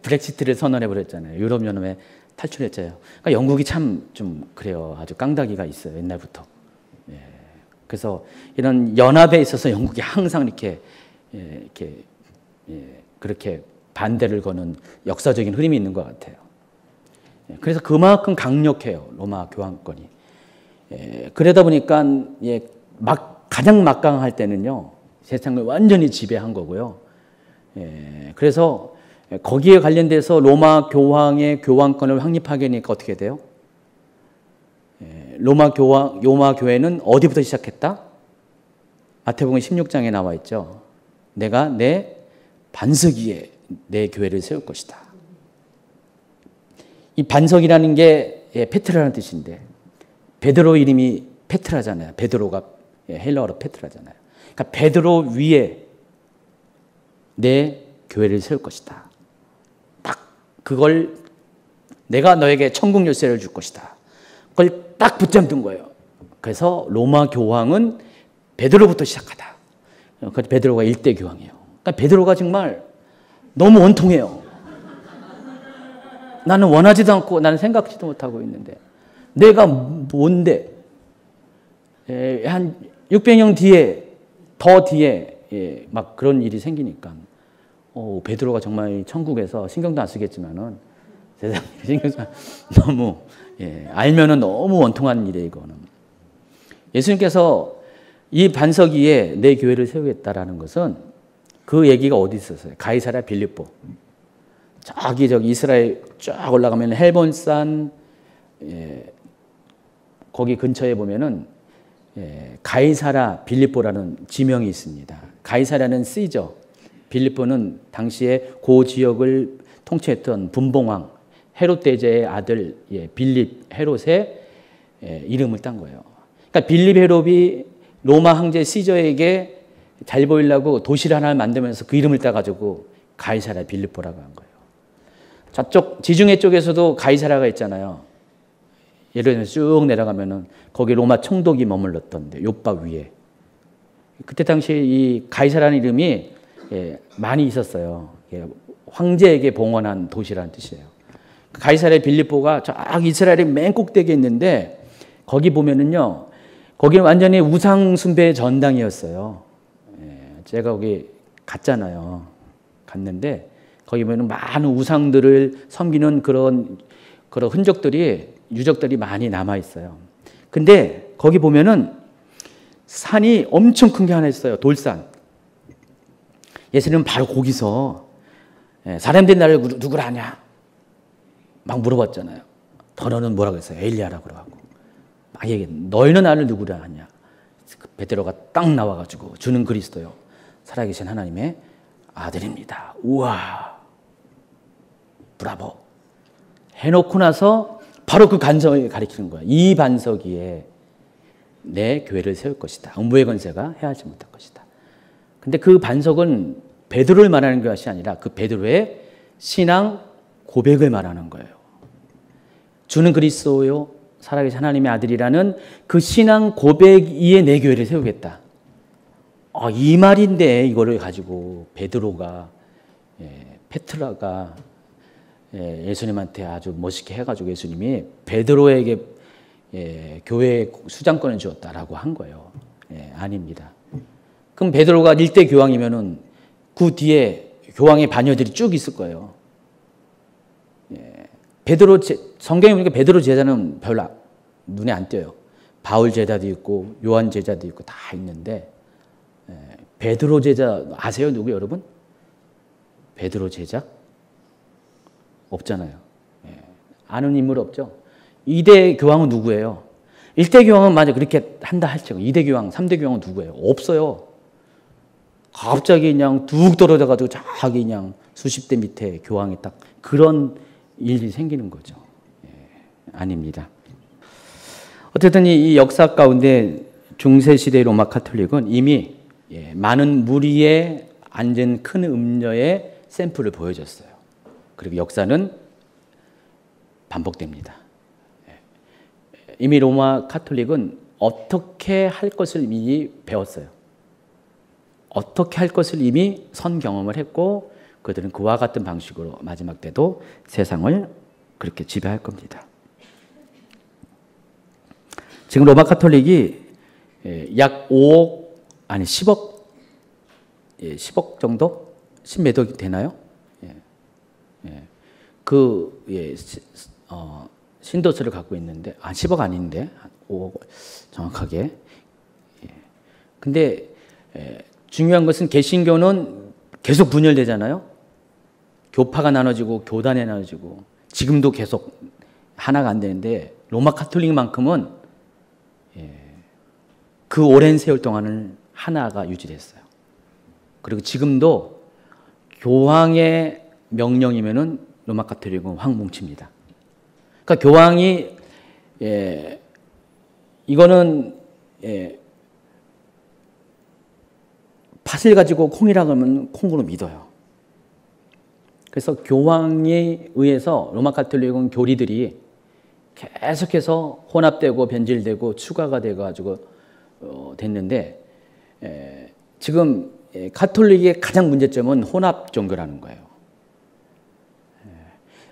브렉시트를 선언해버렸잖아요. 유럽연합에 탈출했잖아요. 그러니까 영국이 참 좀 그래요. 아주 깡다기가 있어요. 옛날부터. 그래서 이런 연합에 있어서 영국이 항상 그렇게 반대를 거는 역사적인 흐름이 있는 것 같아요. 그래서 그만큼 강력해요. 로마 교황권이. 그러다 보니까 가장 막강할 때는요. 세상을 완전히 지배한 거고요. 그래서 거기에 관련돼서 로마 교황의 교황권을 확립하게 되니까 어떻게 돼요? 로마 교회는 어디부터 시작했다? 마태복음 16장에 나와 있죠. 내가 내 반석 위에 내 교회를 세울 것이다. 이 반석이라는 게 페트라라는 뜻인데 베드로 이름이 페트라잖아요. 베드로가 헬라어로 페트라잖아요. 그러니까 베드로 위에 내 교회를 세울 것이다. 딱 그걸 내가 너에게 천국 열쇠를 줄 것이다. 그걸 딱 붙잡는 거예요. 그래서 로마 교황은 베드로부터 시작하다. 그 베드로가 일대 교황이에요. 그러니까 베드로가 정말 너무 원통해요. 나는 원하지도 않고 나는 생각지도 못하고 있는데 내가 뭔데? 한 600년 뒤에 더 뒤에 막 그런 일이 생기니까 베드로가 정말 천국에서 신경도 안 쓰겠지만은 세상에 신경 너무 알면은 너무 원통한 일이에요 이거는. 예수님께서 이 반석 위에 내 교회를 세우겠다라는 것은 그 얘기가 어디 있었어요? 가이사랴 빌립보. 저기 이스라엘 쫙 올라가면 헬본산 거기 근처에 보면은 가이사랴 빌립보라는 지명이 있습니다. 가이사랴는 시저, 빌립보는 당시에 그 지역을 통치했던 분봉왕 헤롯 대제의 아들 빌립 헤롯의 이름을 딴 거예요. 그러니까 빌립 헤롯이 로마 황제 시저에게 잘 보이려고 도시를 하나 만들면서 그 이름을 따가지고 가이사랴 빌립보라고 한 거예요. 저쪽 지중해 쪽에서도 가이사랴가 있잖아요. 예를 들면 쭉 내려가면은 거기 로마 총독이 머물렀던데 요파 위에. 그때 당시에 이 가이사라는 이름이 많이 있었어요. 황제에게 봉헌한 도시라는 뜻이에요. 가이사랴 빌립보가 저 이스라엘의 맨 꼭대기에 있는데 거기 보면은요, 거기는 완전히 우상 숭배의 전당이었어요. 제가 거기 갔잖아요. 갔는데 거기 보면 많은 우상들을 섬기는 그런 흔적들이 유적들이 많이 남아 있어요. 근데 거기 보면은 산이 엄청 큰 게 하나 있어요. 돌산. 예수님은 바로 거기서 사람들이 나를 누구라 하냐 막 물어봤잖아요. 너는 뭐라고 했어요? 엘리야라고 그러고 막 얘기해. 너희는 나를 누구라 하냐. 베드로가 딱 나와가지고 주는 그리스도요, 살아계신 하나님의 아들입니다. 우와, 브라보 해놓고 나서 바로 그 반석을 가리키는 거야. 이 반석 위에 내 교회를 세울 것이다. 음부의 권세가 해하지 못할 것이다. 근데 그 반석은 베드로를 말하는 것이 아니라 그 베드로의 신앙 고백을 말하는 거예요. 주는 그리스도요, 살아계신 하나님의 아들이라는 그 신앙 고백 위에 내 교회를 세우겠다. 이 말인데 이거를 가지고 베드로가 페트라가 예수님한테 아주 멋있게 해가지고 예수님이 베드로에게 교회의 수장권을 주었다라고 한 거예요. 아닙니다. 그럼 베드로가 일대 교황이면은 그 뒤에 교황의 바녀들이 쭉 있을 거예요. 성경에 보니까 베드로 제자는 별로 눈에 안 띄어요. 바울 제자도 있고 요한 제자도 있고 다 있는데 베드로 제자 아세요? 누구 여러분? 베드로 제자? 없잖아요. 아는 인물 없죠? 2대 교황은 누구예요? 1대 교황은 만약 그렇게 한다 할지고 2대 교황, 3대 교황은 누구예요? 없어요. 갑자기 그냥 뚝 떨어져가지고 저기 그냥 수십 대 밑에 교황이 딱 그런 일이 생기는 거죠. 아닙니다. 어쨌든 이 역사 가운데 중세시대 로마 카톨릭은 이미 많은 무리에 앉은 큰 음녀의 샘플을 보여줬어요. 그리고 역사는 반복됩니다. 이미 로마 카톨릭은 어떻게 할 것을 미리 배웠어요. 어떻게 할 것을 이미 선 경험을 했고 그들은 그와 같은 방식으로 마지막 때도 세상을 그렇게 지배할 겁니다. 지금 로마 카톨릭이 약 5억, 아니 10억, 10억 정도? 10몇억이 되나요? 신도수를 갖고 있는데, 10억 아닌데, 5억 정확하게. 근데 중요한 것은 개신교는 계속 분열되잖아요. 교파가 나눠지고 교단에 나눠지고 지금도 계속 하나가 안 되는데 로마 카톨릭만큼은 그 오랜 세월 동안은 하나가 유지됐어요. 그리고 지금도 교황의 명령이면은 로마 카톨릭은 확 뭉칩니다. 그러니까 교황이 이거는 팥을 가지고 콩이라고 하면 콩으로 믿어요. 그래서 교황에 의해서 로마 카톨릭은 교리들이 계속해서 혼합되고 변질되고 추가가 돼가지고 됐는데 지금 가톨릭의 가장 문제점은 혼합 종교라는 거예요.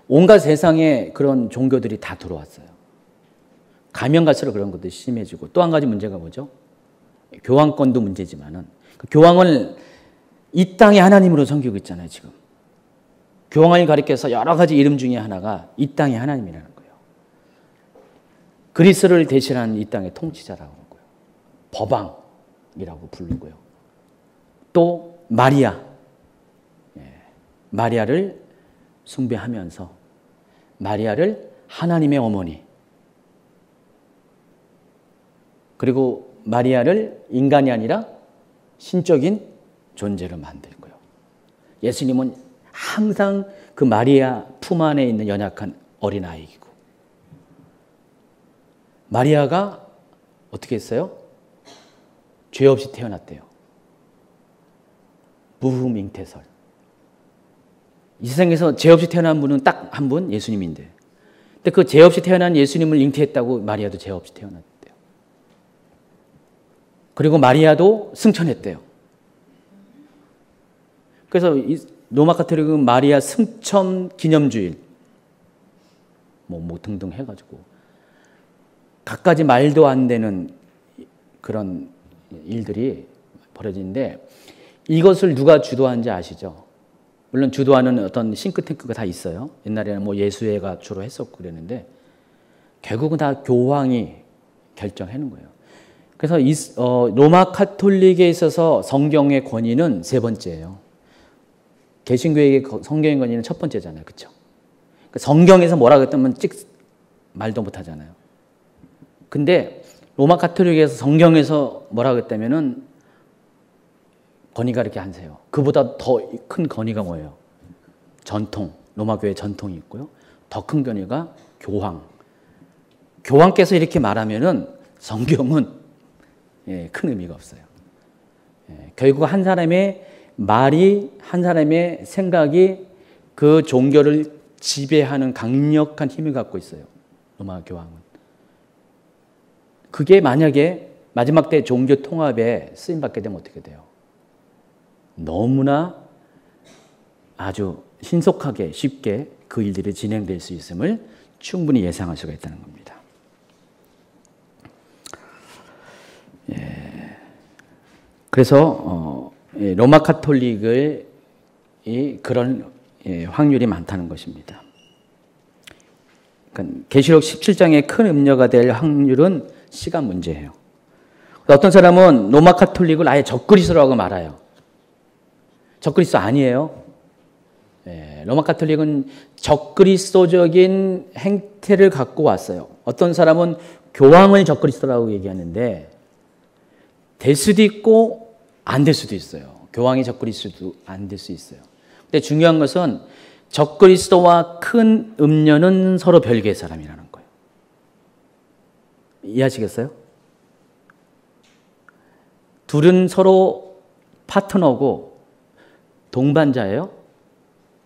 온갖 세상에 그런 종교들이 다 들어왔어요. 가면 갈수록 그런 것들이 심해지고, 또 한 가지 문제가 뭐죠? 교황권도 문제지만은, 그 교황을 이 땅의 하나님으로 섬기고 있잖아요, 지금. 교황을 가리켜서 여러 가지 이름 중에 하나가 이 땅의 하나님이라는 거예요. 그리스를 대신하는 이 땅의 통치자라고 하는 거예요. 법왕이라고 부르고요. 또 마리아, 마리아를 숭배하면서 마리아를 하나님의 어머니, 그리고 마리아를 인간이 아니라 신적인 존재로 만든 거예요. 예수님은 항상 그 마리아 품 안에 있는 연약한 어린아이이고, 마리아가 어떻게 했어요? 죄 없이 태어났대요. 무흠잉태설. 이 세상에서 죄 없이 태어난 분은 딱 한 분, 예수님인데, 근데 그 죄 없이 태어난 예수님을 잉태했다고 마리아도 죄 없이 태어났대요. 그리고 마리아도 승천했대요. 그래서 로마 가톨릭은 마리아 승천 기념주일 뭐 등등 해가지고 갖가지 말도 안 되는 그런 일들이 벌어지는데, 이것을 누가 주도하는지 아시죠? 물론 주도하는 어떤 싱크탱크가 다 있어요. 옛날에는 뭐 예수회가 주로 했었고 그랬는데, 결국은 다 교황이 결정하는 거예요. 그래서 로마 가톨릭에 있어서 성경의 권위는 세 번째예요. 개신교의 성경의 권위는 첫 번째잖아요. 그렇죠? 성경에서 뭐라고 했다면 말도 못 하잖아요. 근데 로마 가톨릭에서 성경에서 뭐라고 했다면은 권위가 이렇게 안 세요. 그보다 더 큰 권위가 뭐예요? 전통, 로마 교회 전통이 있고요. 더 큰 권위가 교황. 교황께서 이렇게 말하면은 성경은 큰 의미가 없어요. 결국 한 사람의 말이, 한 사람의 생각이 그 종교를 지배하는 강력한 힘을 갖고 있어요. 로마 교황은. 그게 만약에 마지막 때 종교 통합에 쓰임받게 되면 어떻게 돼요? 너무나 아주 신속하게 쉽게 그 일들이 진행될 수 있음을 충분히 예상할 수가 있다는 겁니다. 그래서 로마 가톨릭을 그런 확률이 많다는 것입니다. 그러니까 계시록 17장의 큰 음녀가 될 확률은 시간 문제예요. 어떤 사람은 로마 가톨릭을 아예 적그리스도라고 말해요. 적그리스도 아니에요. 로마 가톨릭은 적그리스도적인 행태를 갖고 왔어요. 어떤 사람은 교황을 적그리스도라고 얘기하는데, 될 수도 있고 안 될 수도 있어요. 교황이 적그리스도 안 될 수 있어요. 근데 중요한 것은 적그리스도와 큰 음녀는 서로 별개의 사람이라는 거예요. 이해하시겠어요? 둘은 서로 파트너고 동반자예요.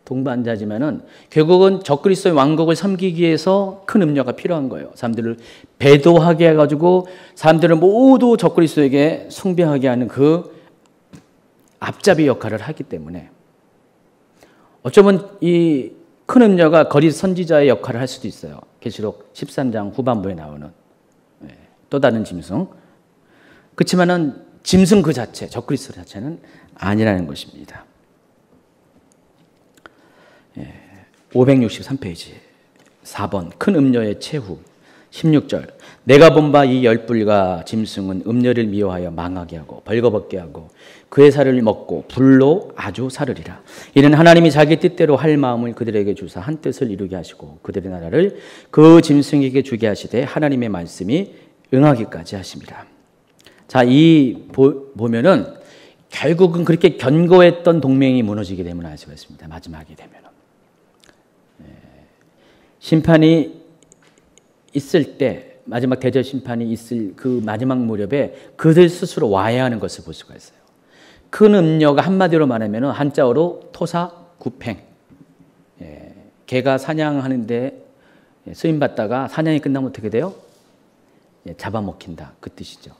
동반자지만은 결국은 적그리스도의 왕국을 섬기기 위해서 큰 음녀가 필요한 거예요. 사람들을 배도하게 해가지고 사람들을 모두 적그리스도에게 숭배하게 하는 그 앞잡이 역할을 하기 때문에, 어쩌면 이 큰 음녀가 거리 선지자의 역할을 할 수도 있어요. 계시록 13장 후반부에 나오는 또 다른 짐승. 그렇지만은 짐승 그 자체, 적그리스도 자체는 아니라는 것입니다. 563페이지 4번 큰 음녀의 최후 16절 내가 본 바 이 열불과 짐승은 음녀를 미워하여 망하게 하고 벌거벗게 하고 그의 살을 먹고 불로 아주 사르리라. 이는 하나님이 자기 뜻대로 할 마음을 그들에게 주사 한 뜻을 이루게 하시고 그들의 나라를 그 짐승에게 주게 하시되 하나님의 말씀이 응하기까지 하십니다. 자, 보면은 결국은 그렇게 견고했던 동맹이 무너지게 되면 알 수가 있습니다. 마지막에 되면은. 심판이 있을 때, 마지막 대접 심판이 있을 그 마지막 무렵에 그들 스스로 와해하는 것을 볼 수가 있어요. 큰 음녀가 한마디로 말하면 한자어로 토사구팽. 개가 사냥하는데 쓰임받다가 사냥이 끝나면 어떻게 돼요? 잡아먹힌다. 그 뜻이죠.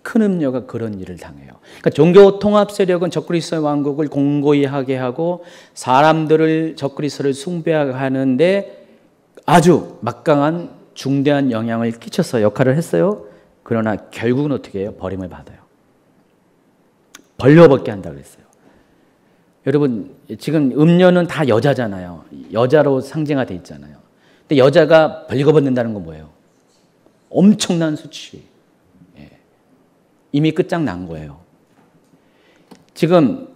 큰 음녀가 그런 일을 당해요. 그러니까 종교 통합 세력은 적그리스도의 왕국을 공고히 하게 하고 사람들을 적그리스도를 숭배하게 하는데 아주 막강한 중대한 영향을 끼쳐서 역할을 했어요. 그러나 결국은 어떻게 해요? 버림을 받아요. 벌거벗게 한다고 그랬어요. 여러분, 지금 음녀는 다 여자잖아요. 여자로 상징화되어 있잖아요. 근데 여자가 벌거벗는다는 건 뭐예요? 엄청난 수치. 이미 끝장난 거예요. 지금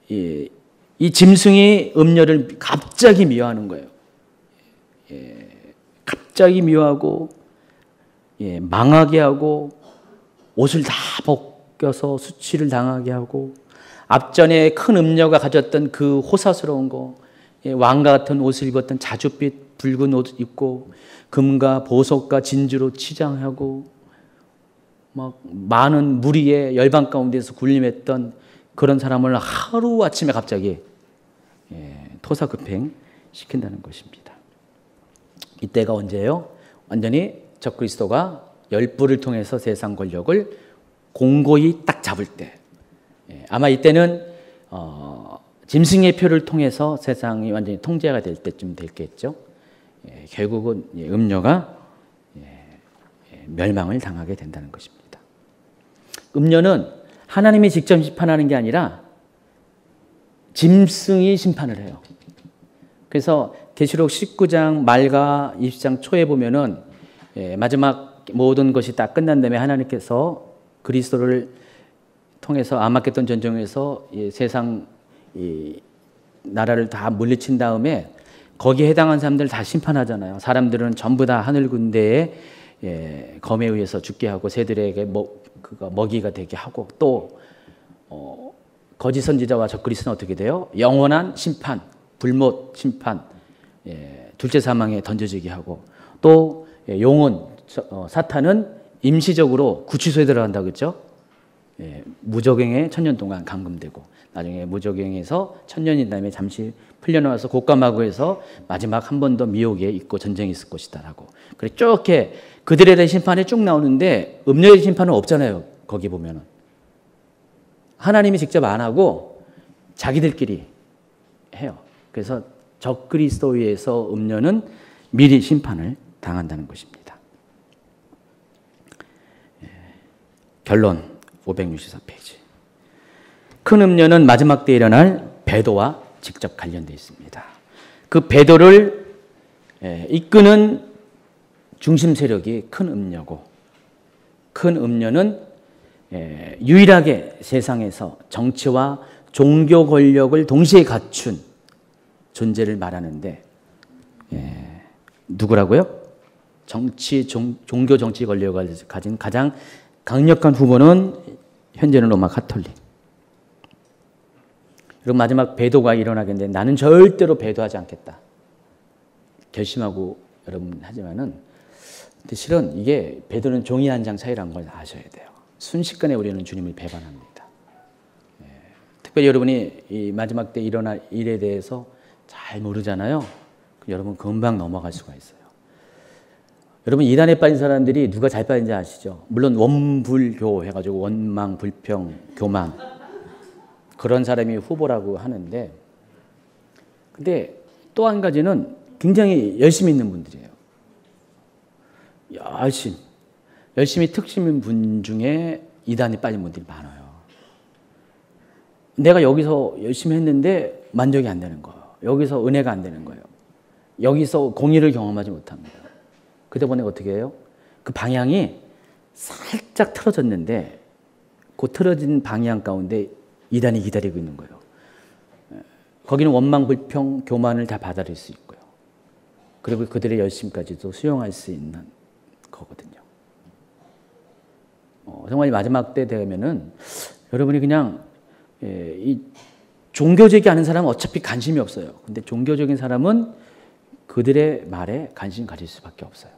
이 짐승이 음녀를 갑자기 미워하는 거예요. 갑자기 미워하고 망하게 하고 옷을 다 벗겨서 수치를 당하게 하고 앞전에 큰 음녀가 가졌던 그 호사스러운 거, 왕과 같은 옷을 입었던 자줏빛 붉은 옷 입고 금과 보석과 진주로 치장하고 막 많은 무리의 열방 가운데서 군림했던 그런 사람을 하루아침에 갑자기 토사급행 시킨다는 것입니다. 이때가 언제예요? 완전히 적그리스도가 열불을 통해서 세상 권력을 공고히 딱 잡을 때, 아마 이때는 짐승의 표를 통해서 세상이 완전히 통제가 될 때쯤 됐겠죠. 결국은 음녀가 멸망을 당하게 된다는 것입니다. 음녀는 하나님이 직접 심판하는 게 아니라 짐승이 심판을 해요. 그래서 계시록 19장 말과 20장 초에 보면은 마지막 모든 것이 다 끝난 다음에 하나님께서 그리스도를 통해서 아마겟돈 전쟁에서 세상 나라를 다 물리친 다음에 거기에 해당한 사람들을 다 심판하잖아요. 사람들은 전부 다 하늘 군대의 검에 의해서 죽게 하고 새들에게 먹이가 되게 하고 또 거짓 선지자와 적그리스도는 어떻게 돼요? 영원한 심판, 불못 심판, 둘째 사망에 던져지게 하고 또 영혼 사탄은 임시적으로 구치소에 들어간다고 그랬죠? 무적행에 1000년 동안 감금되고 나중에 무적행에서 1000년인 다음에 잠시 풀려나와서 곶감하고 해서 마지막 한 번 더 미혹에 있고 전쟁이 있을 것이다 라고. 그래 쭉 이렇게 그들에 대한 심판이 쭉 나오는데 음녀의 심판은 없잖아요. 거기 보면은 하나님이 직접 안 하고 자기들끼리 해요. 그래서 적그리스도에 의해서 음녀는 미리 심판을 당한다는 것입니다. 결론 564페이지. 큰 음녀는 마지막 때에 일어날 배도와 직접 관련되어 있습니다. 그 배도를 이끄는 중심 세력이 큰 음녀고 큰 음녀는 유일하게 세상에서 정치와 종교 권력을 동시에 갖춘 존재를 말하는데 누구라고요? 종교 정치 권력을 가진 가장 강력한 후보는 현재는 로마 가톨릭. 그리고 마지막 배도가 일어나겠는데 나는 절대로 배도하지 않겠다. 결심하고 여러분 하지만은 근데 실은 이게 배도는 종이 한 장 차이라는 걸 아셔야 돼요. 순식간에 우리는 주님을 배반합니다. 특별히 여러분이 이 마지막 때 일어날 일에 대해서 잘 모르잖아요. 여러분 금방 넘어갈 수가 있어요. 여러분 이단에 빠진 사람들이 누가 잘 빠진지 아시죠? 물론 원불교 해가지고 원망, 불평, 교만 그런 사람이 후보라고 하는데 근데 또 한 가지는 굉장히 열심히 있는 분들이에요. 열심히 특심인 분 중에 이단에 빠진 분들이 많아요. 내가 여기서 열심히 했는데 만족이 안 되는 거예요. 여기서 은혜가 안 되는 거예요. 여기서 공의를 경험하지 못합니다. 그때 보니까 어떻게 해요? 그 방향이 살짝 틀어졌는데 그 틀어진 방향 가운데 이단이 기다리고 있는 거예요. 거기는 원망, 불평, 교만을 다 받아들일 수 있고요. 그리고 그들의 열심까지도 수용할 수 있는 거거든요. 정말 마지막 때 되면은 여러분이 그냥 이 종교적이 않은 사람은 어차피 관심이 없어요. 근데 종교적인 사람은 그들의 말에 관심 가질 수밖에 없어요.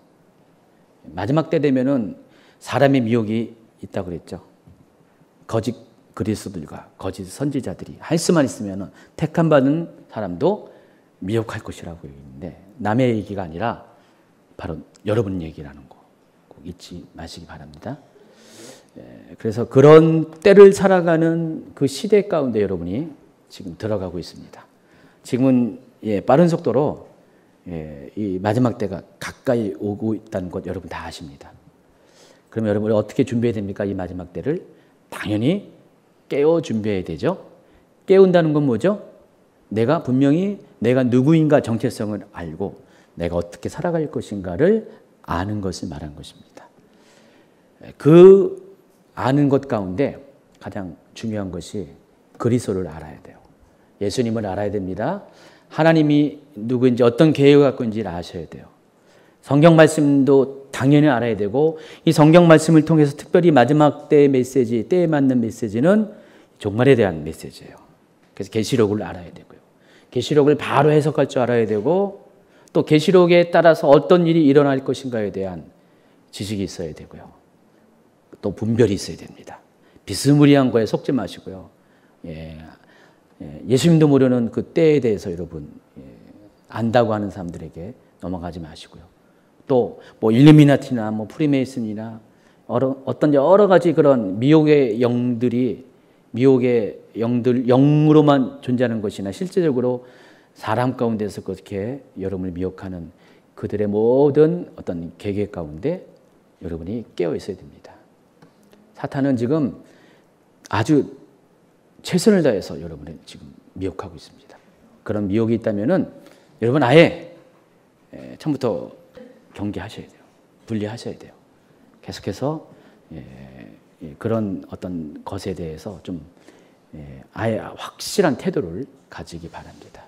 마지막 때 되면은 사람의 미혹이 있다고 그랬죠. 거짓 그리스도들과 거짓 선지자들이 할 수만 있으면 택함 받은 사람도 미혹할 것이라고 얘기했는데 남의 얘기가 아니라 바로 여러분 얘기라는 거 꼭 잊지 마시기 바랍니다. 그래서 그런 때를 살아가는 그 시대 가운데 여러분이 지금 들어가고 있습니다. 지금은 빠른 속도로 이 마지막 때가 가까이 오고 있다는 것 여러분 다 아십니다. 그럼 여러분이 어떻게 준비해야 됩니까? 이 마지막 때를 당연히 깨워 준비해야 되죠. 깨운다는 건 뭐죠? 내가 분명히 내가 누구인가 정체성을 알고 내가 어떻게 살아갈 것인가를 아는 것을 말한 것입니다. 그 아는 것 가운데 가장 중요한 것이 그리스도를 알아야 돼요. 예수님을 알아야 됩니다. 하나님이 누구인지 어떤 계획을 갖고 있는지를 아셔야 돼요. 성경 말씀도 당연히 알아야 되고 이 성경 말씀을 통해서 특별히 마지막 때의 메시지, 때에 맞는 메시지는 종말에 대한 메시지예요. 그래서 계시록을 알아야 되고요. 계시록을 바로 해석할 줄 알아야 되고 또 계시록에 따라서 어떤 일이 일어날 것인가에 대한 지식이 있어야 되고요. 또 분별이 있어야 됩니다. 비스무리한 거에 속지 마시고요. 예수님도 모르는 그 때에 대해서 여러분 안다고 하는 사람들에게 넘어가지 마시고요. 또 뭐 일루미나티나 뭐 프리메이슨이나 어떤 여러 가지 그런 미혹의 영들이 미혹의 영들 영으로만 존재하는 것이나 실제적으로 사람 가운데서 그렇게 여러분을 미혹하는 그들의 모든 어떤 계획 가운데 여러분이 깨어 있어야 됩니다. 사탄은 지금 아주 최선을 다해서 여러분을 지금 미혹하고 있습니다. 그런 미혹이 있다면은 여러분 아예 처음부터 경계하셔야 돼요. 분리하셔야 돼요. 계속해서 그런 어떤 것에 대해서 좀 아예 확실한 태도를 가지기 바랍니다.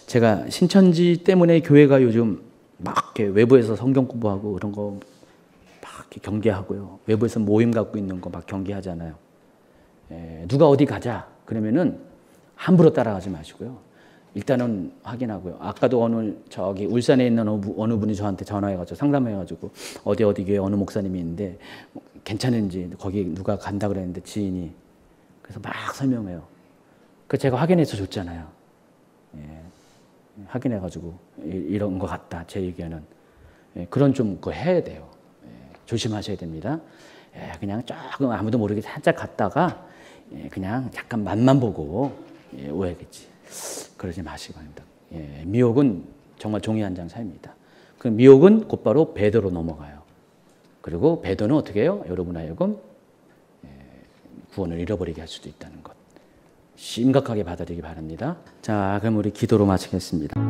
제가 신천지 때문에 교회가 요즘 막 이렇게 외부에서 성경 공부하고 그런 거 막 이렇게 경계하고요. 외부에서 모임 갖고 있는 거 막 경계하잖아요. 누가 어디 가자 그러면은 함부로 따라가지 마시고요. 일단은 확인하고요. 아까도 오늘 저기 울산에 있는 어느 분이 저한테 전화해가지고 상담해가지고 어디 교회 어느 목사님이 있는데 괜찮은지 거기 누가 간다 그랬는데 지인이 그래서 막 설명해요. 그 제가 확인해서 줬잖아요. 확인해가지고 이런 것 같다 제 의견은 그런 좀 그거 해야 돼요. 조심하셔야 됩니다. 그냥 조금 아무도 모르게 살짝 갔다가 그냥 약간 맛만 보고 오해겠지. 그러지 마시기 바랍니다. 미혹은 정말 종이 한 장 사이입니다. 그 미혹은 곧바로 배도로 넘어가요. 그리고 배도는 어떻게 해요? 여러분 하여금 구원을 잃어버리게 할 수도 있다는 것. 심각하게 받아들이기 바랍니다. 자, 그럼 우리 기도로 마치겠습니다.